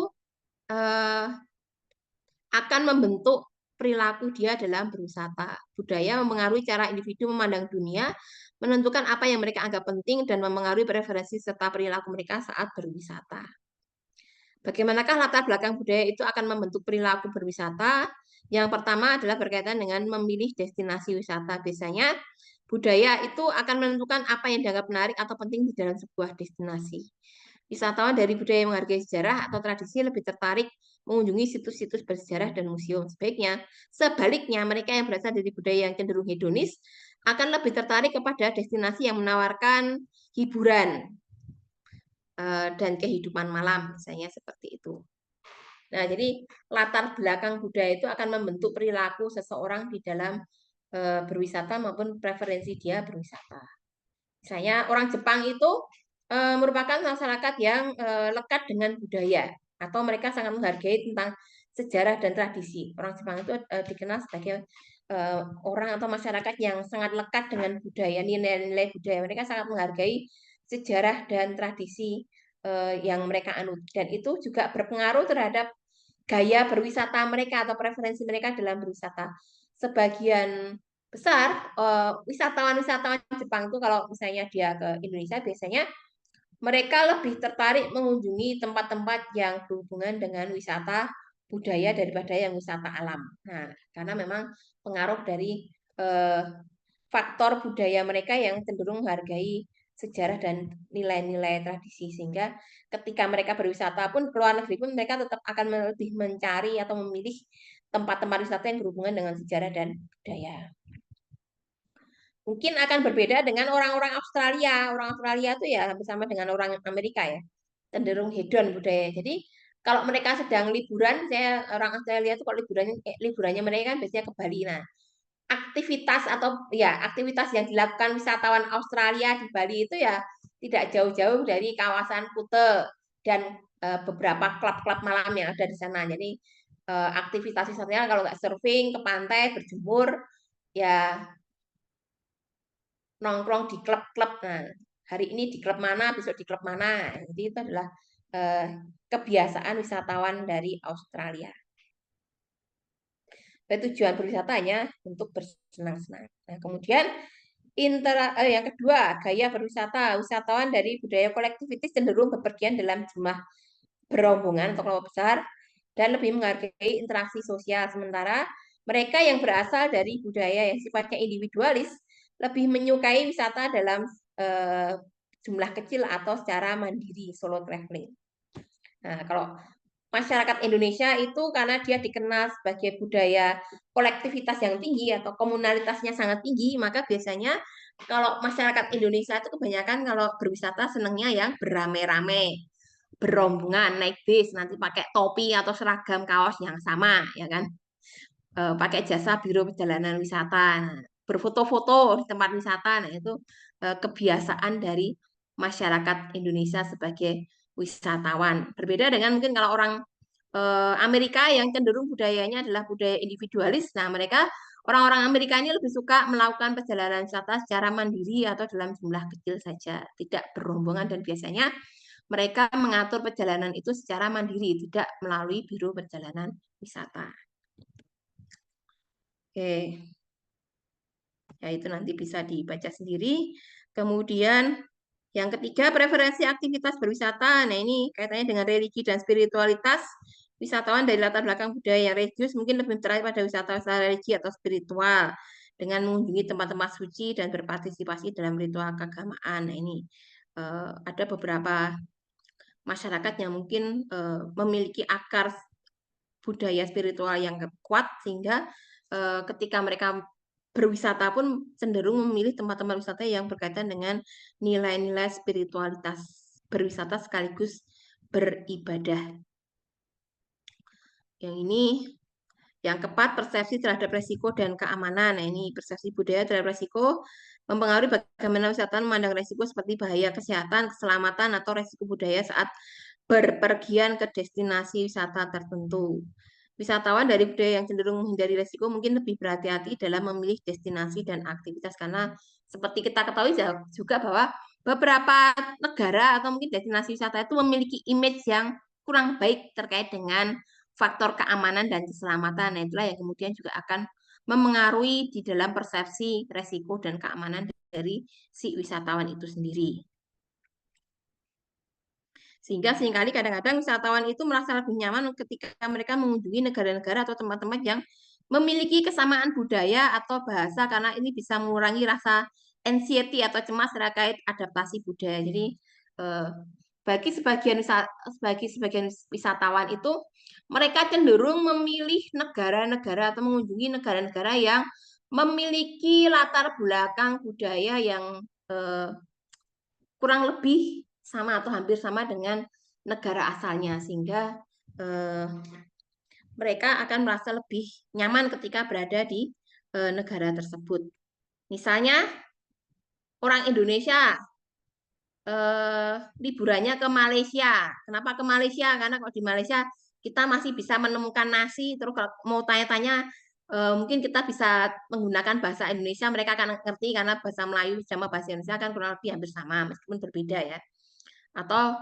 akan membentuk perilaku dia dalam berwisata. Budaya mempengaruhi cara individu memandang dunia, menentukan apa yang mereka anggap penting, dan mempengaruhi preferensi serta perilaku mereka saat berwisata. Bagaimanakah latar belakang budaya itu akan membentuk perilaku berwisata? Yang pertama adalah berkaitan dengan memilih destinasi wisata. Biasanya budaya itu akan menentukan apa yang dianggap menarik atau penting di dalam sebuah destinasi. Wisatawan dari budaya yang menghargai sejarah atau tradisi lebih tertarik mengunjungi situs-situs bersejarah dan museum. Sebaliknya, mereka yang berasal dari budaya yang cenderung hedonis akan lebih tertarik kepada destinasi yang menawarkan hiburan dan kehidupan malam, misalnya seperti itu. Nah, jadi latar belakang budaya itu akan membentuk perilaku seseorang di dalam berwisata maupun preferensi dia berwisata. Misalnya orang Jepang itu merupakan masyarakat yang lekat dengan budaya atau mereka sangat menghargai tentang sejarah dan tradisi. Orang Jepang itu dikenal sebagai orang atau masyarakat yang sangat lekat dengan budaya, nilai-nilai budaya. Mereka sangat menghargai sejarah dan tradisi yang mereka anut, dan itu juga berpengaruh terhadap gaya berwisata mereka atau preferensi mereka dalam berwisata. Sebagian besar, wisatawan-wisatawan Jepang itu kalau misalnya dia ke Indonesia biasanya mereka lebih tertarik mengunjungi tempat-tempat yang berhubungan dengan wisata budaya daripada yang wisata alam. Nah, karena memang pengaruh dari faktor budaya mereka yang cenderung menghargai sejarah dan nilai-nilai tradisi, sehingga ketika mereka berwisata pun ke luar negeri pun mereka tetap akan lebih mencari atau memilih tempat-tempat wisata yang berhubungan dengan sejarah dan budaya. Mungkin akan berbeda dengan orang-orang Australia. Orang Australia itu ya bersama dengan orang Amerika ya, cenderung hedon budaya. Jadi kalau mereka sedang liburan, orang Australia itu kalau liburannya mereka kan biasanya ke Bali. Nah, aktivitas yang dilakukan wisatawan Australia di Bali itu ya tidak jauh-jauh dari kawasan Kuta dan beberapa klub-klub malam yang ada di sana. Jadi aktivitas wisatanya kalau nggak surfing ke pantai, berjemur, ya nongkrong di klub-klub. Nah, hari ini di klub mana, besok di klub mana. Jadi itu adalah kebiasaan wisatawan dari Australia. Tujuan berwisata hanya untuk bersenang-senang. Nah, kemudian yang kedua, gaya berwisata. Wisatawan dari budaya kolektivitis cenderung bepergian dalam jumlah berombongan atau kelompok besar dan lebih menghargai interaksi sosial. Sementara mereka yang berasal dari budaya yang sifatnya individualis lebih menyukai wisata dalam jumlah kecil atau secara mandiri, solo traveling. Nah, kalau masyarakat Indonesia itu karena dia dikenal sebagai budaya kolektivitas yang tinggi atau komunalitasnya sangat tinggi, maka biasanya kalau masyarakat Indonesia itu kebanyakan kalau berwisata senangnya yang beramai-ramai, berombongan, naik bis, nanti pakai topi atau seragam kaos yang sama, ya kan? Pakai jasa biro perjalanan wisata, berfoto-foto di tempat wisata, nah itu kebiasaan dari masyarakat Indonesia sebagai wisatawan. Berbeda dengan mungkin kalau orang Amerika yang cenderung budayanya adalah budaya individualis. Nah, orang-orang Amerika ini lebih suka melakukan perjalanan wisata secara mandiri atau dalam jumlah kecil saja, tidak berombongan, dan biasanya mereka mengatur perjalanan itu secara mandiri, tidak melalui biro perjalanan wisata. Oke. Ya, itu nanti bisa dibaca sendiri. Kemudian yang ketiga, preferensi aktivitas berwisata. Nah, ini kaitannya dengan religi dan spiritualitas. Wisatawan dari latar belakang budaya yang religius mungkin lebih tertarik pada wisata-wisata religi atau spiritual dengan mengunjungi tempat-tempat suci dan berpartisipasi dalam ritual keagamaan. Nah, ini ada beberapa masyarakat yang mungkin memiliki akar budaya spiritual yang kuat, sehingga ketika mereka berwisata pun cenderung memilih tempat-tempat wisata yang berkaitan dengan nilai-nilai spiritualitas berwisata sekaligus beribadah. Yang ini yang keempat, persepsi terhadap resiko dan keamanan. Nah, ini persepsi budaya terhadap resiko mempengaruhi bagaimana wisatawan memandang resiko seperti bahaya kesehatan, keselamatan, atau resiko budaya saat berpergian ke destinasi wisata tertentu. Wisatawan dari budaya yang cenderung menghindari resiko mungkin lebih berhati-hati dalam memilih destinasi dan aktivitas, karena seperti kita ketahui juga bahwa beberapa negara atau mungkin destinasi wisata itu memiliki image yang kurang baik terkait dengan faktor keamanan dan keselamatan. Nah, itulah yang kemudian juga akan memengaruhi di dalam persepsi resiko dan keamanan dari si wisatawan itu sendiri. Sehingga seringkali kadang-kadang wisatawan itu merasa lebih nyaman ketika mereka mengunjungi negara-negara atau tempat-tempat yang memiliki kesamaan budaya atau bahasa, karena ini bisa mengurangi rasa anxiety atau cemas terkait adaptasi budaya. Jadi bagi sebagian wisatawan itu mereka cenderung memilih negara-negara atau mengunjungi negara-negara yang memiliki latar belakang budaya yang kurang lebih sama atau hampir sama dengan negara asalnya, sehingga mereka akan merasa lebih nyaman ketika berada di negara tersebut. Misalnya orang Indonesia liburannya ke Malaysia. Kenapa ke Malaysia? Karena kalau di Malaysia kita masih bisa menemukan nasi. Terus kalau mau tanya-tanya, mungkin kita bisa menggunakan bahasa Indonesia, mereka akan ngerti karena bahasa Melayu sama bahasa Indonesia kan kurang lebih hampir sama, meskipun berbeda ya. Atau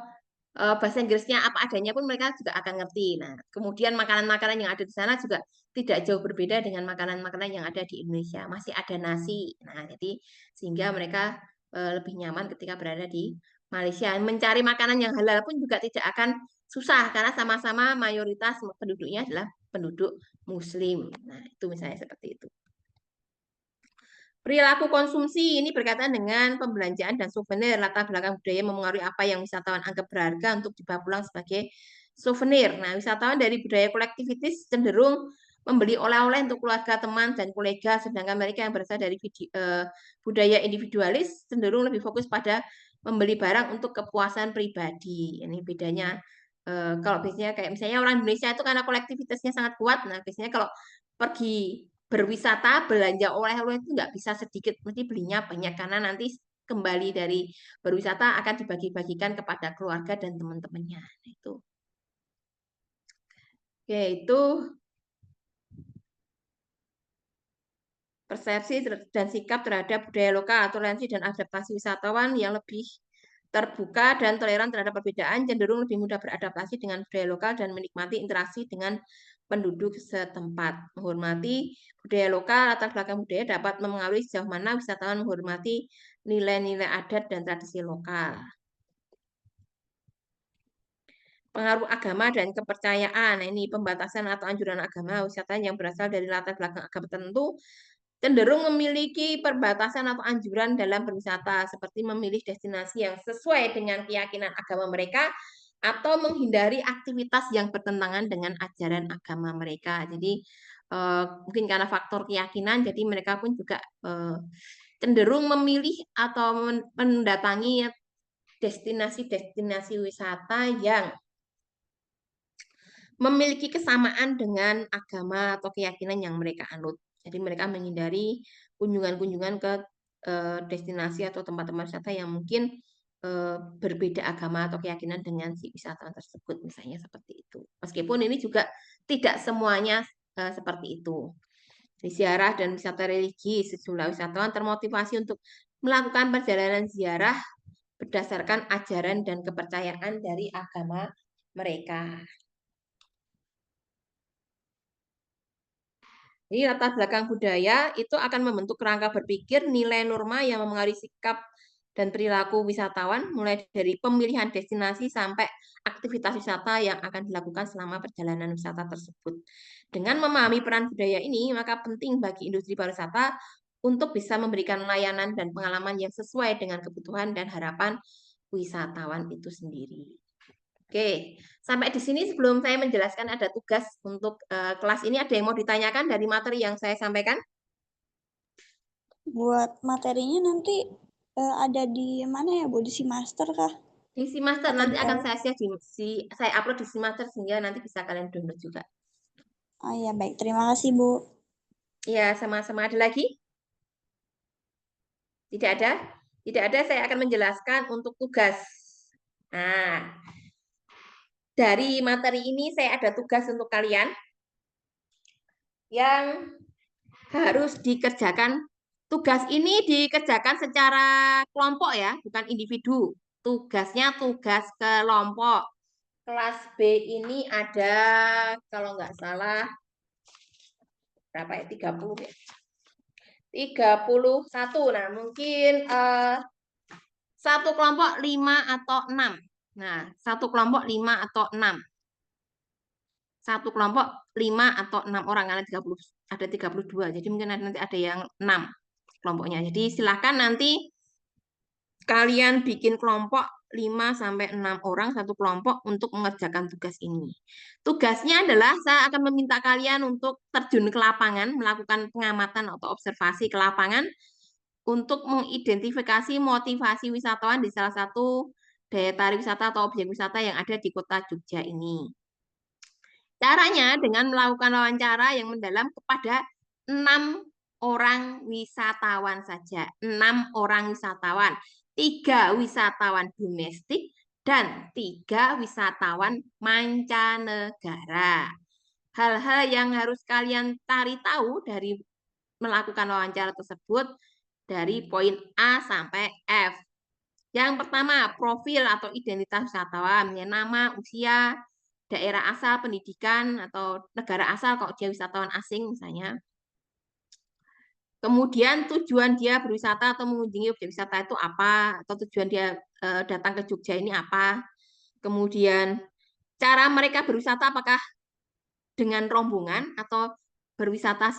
bahasa Inggrisnya apa adanya pun mereka juga akan ngerti. Nah, kemudian makanan-makanan yang ada di sana juga tidak jauh berbeda dengan makanan-makanan yang ada di Indonesia. Masih ada nasi. Nah, jadi sehingga mereka lebih nyaman ketika berada di Malaysia. Mencari makanan yang halal pun juga tidak akan susah karena sama-sama mayoritas penduduknya adalah penduduk Muslim. Nah, itu misalnya seperti itu. Perilaku konsumsi ini berkaitan dengan pembelanjaan dan souvenir. Latar belakang budaya mempengaruhi apa yang wisatawan anggap berharga untuk dibawa pulang sebagai souvenir. Nah, wisatawan dari budaya kolektivitis cenderung membeli oleh-oleh untuk keluarga, teman, dan kolega, sedangkan mereka yang berasal dari budaya individualis cenderung lebih fokus pada membeli barang untuk kepuasan pribadi. Ini bedanya. Kalau biasanya kayak misalnya orang Indonesia itu karena kolektivitasnya sangat kuat. Nah, biasanya kalau pergi berwisata belanja oleh-oleh itu nggak bisa sedikit, mesti belinya banyak karena nanti kembali dari berwisata akan dibagi-bagikan kepada keluarga dan teman-temannya. Nah, itu. Oke, itu persepsi dan sikap terhadap budaya lokal, toleransi dan adaptasi wisatawan yang lebih terbuka dan toleran terhadap perbedaan, cenderung lebih mudah beradaptasi dengan budaya lokal dan menikmati interaksi dengan penduduk setempat. Menghormati budaya lokal, latar belakang budaya dapat mempengaruhi sejauh mana wisatawan menghormati nilai-nilai adat dan tradisi lokal. Pengaruh agama dan kepercayaan. Nah, ini pembatasan atau anjuran agama wisatawan yang berasal dari latar belakang agama tertentu cenderung memiliki perbatasan atau anjuran dalam berwisata, seperti memilih destinasi yang sesuai dengan keyakinan agama mereka atau menghindari aktivitas yang bertentangan dengan ajaran agama mereka. Jadi mungkin karena faktor keyakinan, jadi mereka pun juga cenderung memilih atau mendatangi destinasi-destinasi wisata yang memiliki kesamaan dengan agama atau keyakinan yang mereka anut. Jadi mereka menghindari kunjungan-kunjungan ke destinasi atau tempat-tempat wisata yang mungkin berbeda agama atau keyakinan dengan si wisatawan tersebut, misalnya seperti itu. Meskipun ini juga tidak semuanya seperti itu. Di ziarah dan wisata religi, sejumlah wisatawan termotivasi untuk melakukan perjalanan ziarah berdasarkan ajaran dan kepercayaan dari agama mereka. Jadi latar belakang budaya itu akan membentuk kerangka berpikir, nilai norma yang mempengaruhi sikap dan perilaku wisatawan, mulai dari pemilihan destinasi sampai aktivitas wisata yang akan dilakukan selama perjalanan wisata tersebut. Dengan memahami peran budaya ini, maka penting bagi industri pariwisata untuk bisa memberikan layanan dan pengalaman yang sesuai dengan kebutuhan dan harapan wisatawan itu sendiri. Oke, sampai di sini sebelum saya menjelaskan ada tugas untuk kelas ini, ada yang mau ditanyakan dari materi yang saya sampaikan? Buat materinya nanti ada di mana ya, Bu? Di Simaster kah? Di Simaster, Atau nanti di akan saya share saya upload di Simaster sehingga nanti bisa kalian download juga. Oh ya, baik. Terima kasih, Bu. Ya, sama-sama. Ada lagi? Tidak ada? Tidak ada, saya akan menjelaskan untuk tugas. Nah, dari materi ini saya ada tugas untuk kalian yang harus dikerjakan. Tugas ini dikerjakan secara kelompok ya, bukan individu. Tugasnya tugas kelompok. Kelas B ini ada, kalau nggak salah, berapa ya? 30 ya? 31. Nah, mungkin satu kelompok 5 atau 6. Nah, satu kelompok 5 atau 6. Satu kelompok 5 atau 6 orang, karena 30, ada 32. Jadi mungkin nanti ada yang 6 kelompoknya. Jadi silahkan nanti kalian bikin kelompok 5-6 orang satu kelompok untuk mengerjakan tugas ini. Tugasnya adalah saya akan meminta kalian untuk terjun ke lapangan, melakukan pengamatan atau observasi ke lapangan untuk mengidentifikasi motivasi wisatawan di salah satu daya tarik wisata atau objek wisata yang ada di kota Jogja ini. Caranya dengan melakukan wawancara yang mendalam kepada 6 orang wisatawan saja. 6 orang wisatawan. 3 wisatawan domestik dan 3 wisatawan mancanegara. Hal-hal yang harus kalian cari tahu dari melakukan wawancara tersebut dari poin A sampai F. Yang pertama, profil atau identitas wisatawan, ya, nama, usia, daerah asal, pendidikan, atau negara asal kalau dia wisatawan asing misalnya. Kemudian tujuan dia berwisata atau mengunjungi objek wisata itu apa, atau tujuan dia datang ke Jogja ini apa. Kemudian cara mereka berwisata apakah dengan rombongan atau berwisata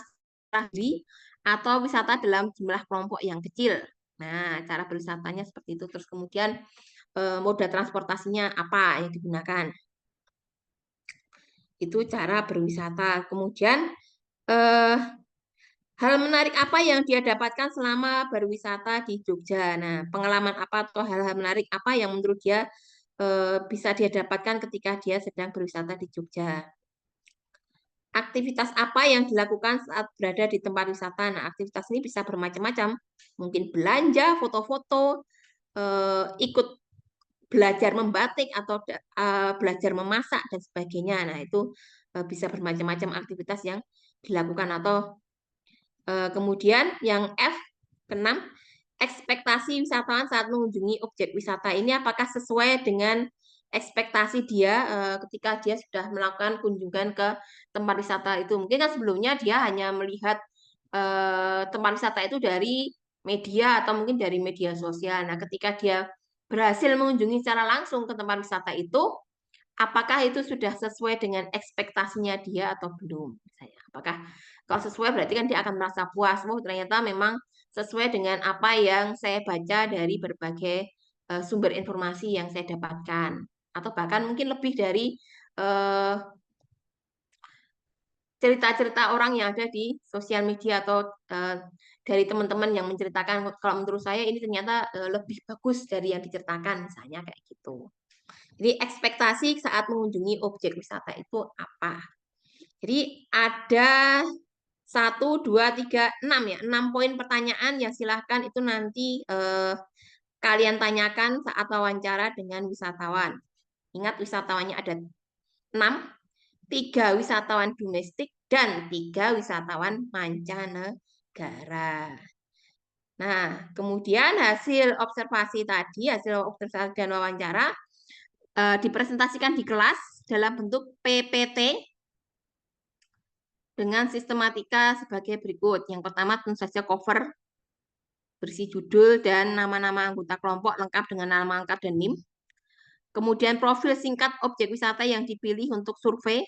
sendiri atau wisata dalam jumlah kelompok yang kecil. Nah, cara berwisatanya seperti itu. Terus kemudian moda transportasinya apa yang digunakan. Itu cara berwisata. Kemudian hal menarik apa yang dia dapatkan selama berwisata di Jogja. Nah, pengalaman apa atau hal-hal menarik apa yang menurut dia bisa dia dapatkan ketika dia sedang berwisata di Jogja. Aktivitas apa yang dilakukan saat berada di tempat wisata. Nah, aktivitas ini bisa bermacam-macam. Mungkin belanja, foto-foto, ikut belajar membatik atau belajar memasak dan sebagainya. Nah, itu bisa bermacam-macam aktivitas yang dilakukan. Atau kemudian yang F, keenam, ekspektasi wisatawan saat mengunjungi objek wisata ini apakah sesuai dengan ekspektasi dia ketika dia sudah melakukan kunjungan ke tempat wisata itu. Mungkin kan sebelumnya dia hanya melihat tempat wisata itu dari media atau mungkin dari media sosial. Nah, ketika dia berhasil mengunjungi secara langsung ke tempat wisata itu, apakah itu sudah sesuai dengan ekspektasinya dia atau belum? Misalnya, apakah kalau sesuai berarti kan dia akan merasa puas. Oh, ternyata memang sesuai dengan apa yang saya baca dari berbagai sumber informasi yang saya dapatkan. Atau bahkan mungkin lebih dari cerita-cerita orang yang ada di sosial media atau dari teman-teman yang menceritakan. Kalau menurut saya ini ternyata lebih bagus dari yang diceritakan, misalnya kayak gitu. Jadi ekspektasi saat mengunjungi objek wisata itu apa? Jadi ada 1, 2, 3, 6 ya, 6 poin pertanyaan yang silahkan itu nanti kalian tanyakan saat wawancara dengan wisatawan. Ingat wisatawannya ada 6, 3 wisatawan domestik dan 3 wisatawan mancanegara. Nah, kemudian hasil observasi tadi, hasil observasi dan wawancara dipresentasikan di kelas dalam bentuk PPT dengan sistematika sebagai berikut. Yang pertama tentu saja cover, berisi judul dan nama-nama anggota kelompok lengkap dengan nama lengkap dan NIM. Kemudian profil singkat objek wisata yang dipilih untuk survei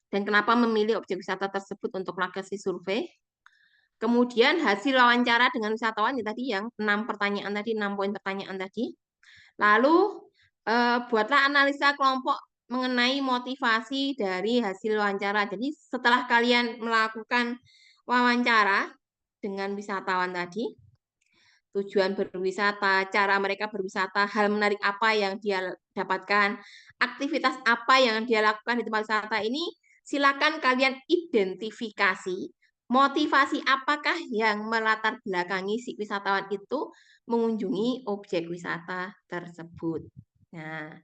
dan kenapa memilih objek wisata tersebut untuk lokasi survei. Kemudian hasil wawancara dengan wisatawan tadi yang 6 pertanyaan tadi, 6 poin pertanyaan tadi. Lalu buatlah analisa kelompok mengenai motivasi dari hasil wawancara. Jadi setelah kalian melakukan wawancara dengan wisatawan tadi, tujuan berwisata, cara mereka berwisata, hal menarik apa yang dia dapatkan, aktivitas apa yang dia lakukan di tempat wisata ini, silakan kalian identifikasi motivasi apakah yang melatar belakangi si wisatawan itu mengunjungi objek wisata tersebut. Nah,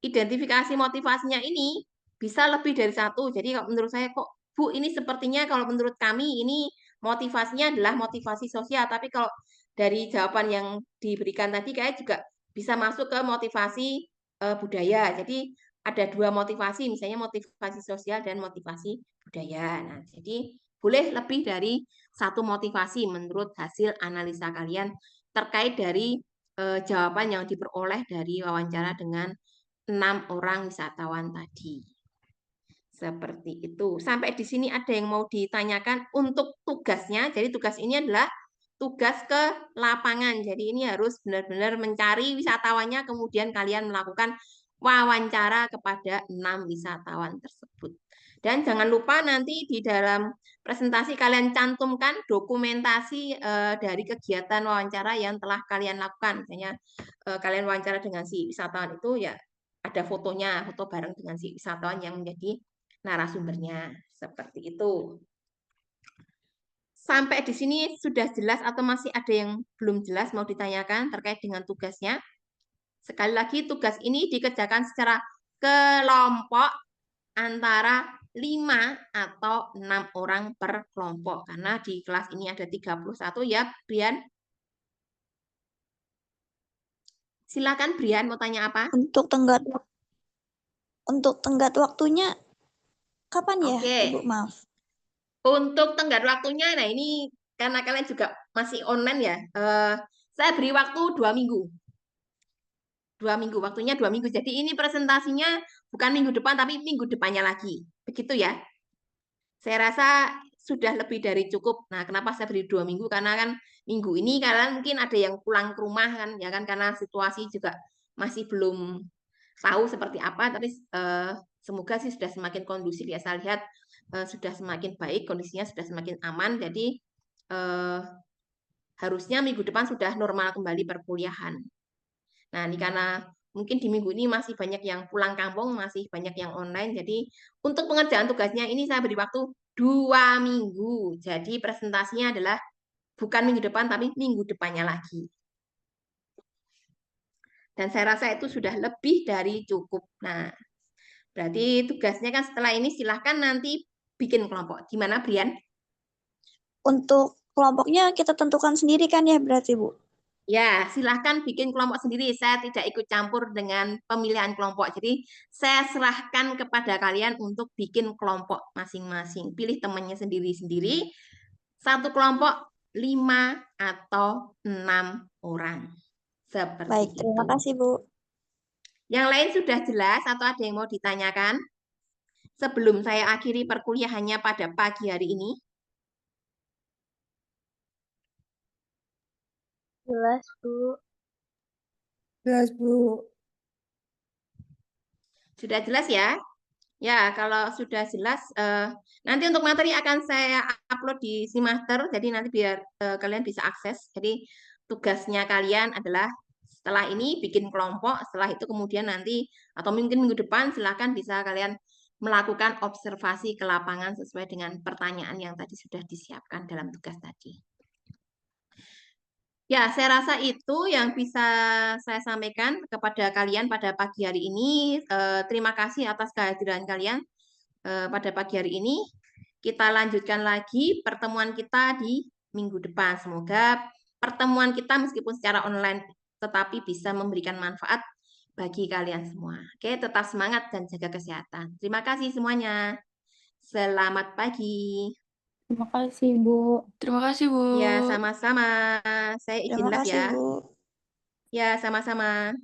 identifikasi motivasinya ini bisa lebih dari satu. Jadi kalau menurut saya kok Bu ini sepertinya kalau menurut kami ini motivasinya adalah motivasi sosial. Tapi kalau dari jawaban yang diberikan tadi kayak juga bisa masuk ke motivasi budaya. Jadi ada 2 motivasi, misalnya motivasi sosial dan motivasi budaya. Nah, jadi boleh lebih dari 1 motivasi menurut hasil analisa kalian terkait dari jawaban yang diperoleh dari wawancara dengan 6 orang wisatawan tadi. Seperti itu. Sampai di sini ada yang mau ditanyakan untuk tugasnya. Jadi tugas ini adalah tugas ke lapangan. Jadi ini harus benar-benar mencari wisatawannya, kemudian kalian melakukan wawancara kepada 6 wisatawan tersebut. Dan jangan lupa nanti di dalam presentasi kalian cantumkan dokumentasi dari kegiatan wawancara yang telah kalian lakukan. Misalnya kalian wawancara dengan si wisatawan itu ya ada fotonya, foto bareng dengan si wisatawan yang menjadi narasumbernya. Seperti itu. Sampai di sini sudah jelas atau masih ada yang belum jelas mau ditanyakan terkait dengan tugasnya? Sekali lagi, tugas ini dikerjakan secara kelompok antara 5 atau 6 orang per kelompok. Karena di kelas ini ada 31 ya, Brian. Silakan Brian mau tanya apa? Untuk tenggat waktunya kapan ya, Oke. Ibu? Maaf. Untuk tenggat waktunya, nah ini karena kalian juga masih online ya, saya beri waktu 2 minggu. 2 minggu, waktunya 2 minggu. Jadi ini presentasinya bukan minggu depan, tapi minggu depannya lagi. Begitu ya. Saya rasa sudah lebih dari cukup. Nah, kenapa saya beri 2 minggu? Karena kan minggu ini kalian mungkin ada yang pulang ke rumah kan, ya kan, karena situasi juga masih belum tahu seperti apa, tapi semoga sih sudah semakin kondusif ya. Saya lihat sudah semakin baik, kondisinya sudah semakin aman. Jadi harusnya minggu depan sudah normal kembali perkuliahan. Nah, ini karena mungkin di minggu ini masih banyak yang pulang kampung, masih banyak yang online. Jadi untuk pengerjaan tugasnya ini saya beri waktu 2 minggu. Jadi presentasinya adalah bukan minggu depan, tapi minggu depannya lagi. Dan saya rasa itu sudah lebih dari cukup. Nah, berarti tugasnya kan setelah ini silahkan nanti bikin kelompok. Gimana, Brian? Untuk kelompoknya kita tentukan sendiri kan ya berarti, Bu? Ya, silahkan bikin kelompok sendiri. Saya tidak ikut campur dengan pemilihan kelompok. Jadi, saya serahkan kepada kalian untuk bikin kelompok masing-masing. Pilih temannya sendiri-sendiri. Satu kelompok 5 atau 6 orang. Seperti Baik, terima itu. kasih, Bu. Yang lain sudah jelas atau ada yang mau ditanyakan? Sebelum saya akhiri perkuliahannya pada pagi hari ini. Jelas, Bu. Jelas, Bu. Sudah jelas ya? Ya, kalau sudah jelas, nanti untuk materi akan saya upload di Simaster, jadi nanti biar kalian bisa akses. Jadi tugasnya kalian adalah setelah ini bikin kelompok, setelah itu kemudian nanti, atau mungkin minggu depan, silahkan bisa kalian melakukan observasi ke lapangan sesuai dengan pertanyaan yang tadi sudah disiapkan dalam tugas tadi. Ya, saya rasa itu yang bisa saya sampaikan kepada kalian pada pagi hari ini. Terima kasih atas kehadiran kalian pada pagi hari ini. Kita lanjutkan lagi pertemuan kita di minggu depan. Semoga pertemuan kita meskipun secara online tetapi bisa memberikan manfaat bagi kalian semua. Oke, tetap semangat dan jaga kesehatan. Terima kasih semuanya. Selamat pagi. Terima kasih, Bu. Terima kasih, Bu. Ya, sama-sama. Saya izin Terima lab kasih, ya. Bu. Ya, sama-sama.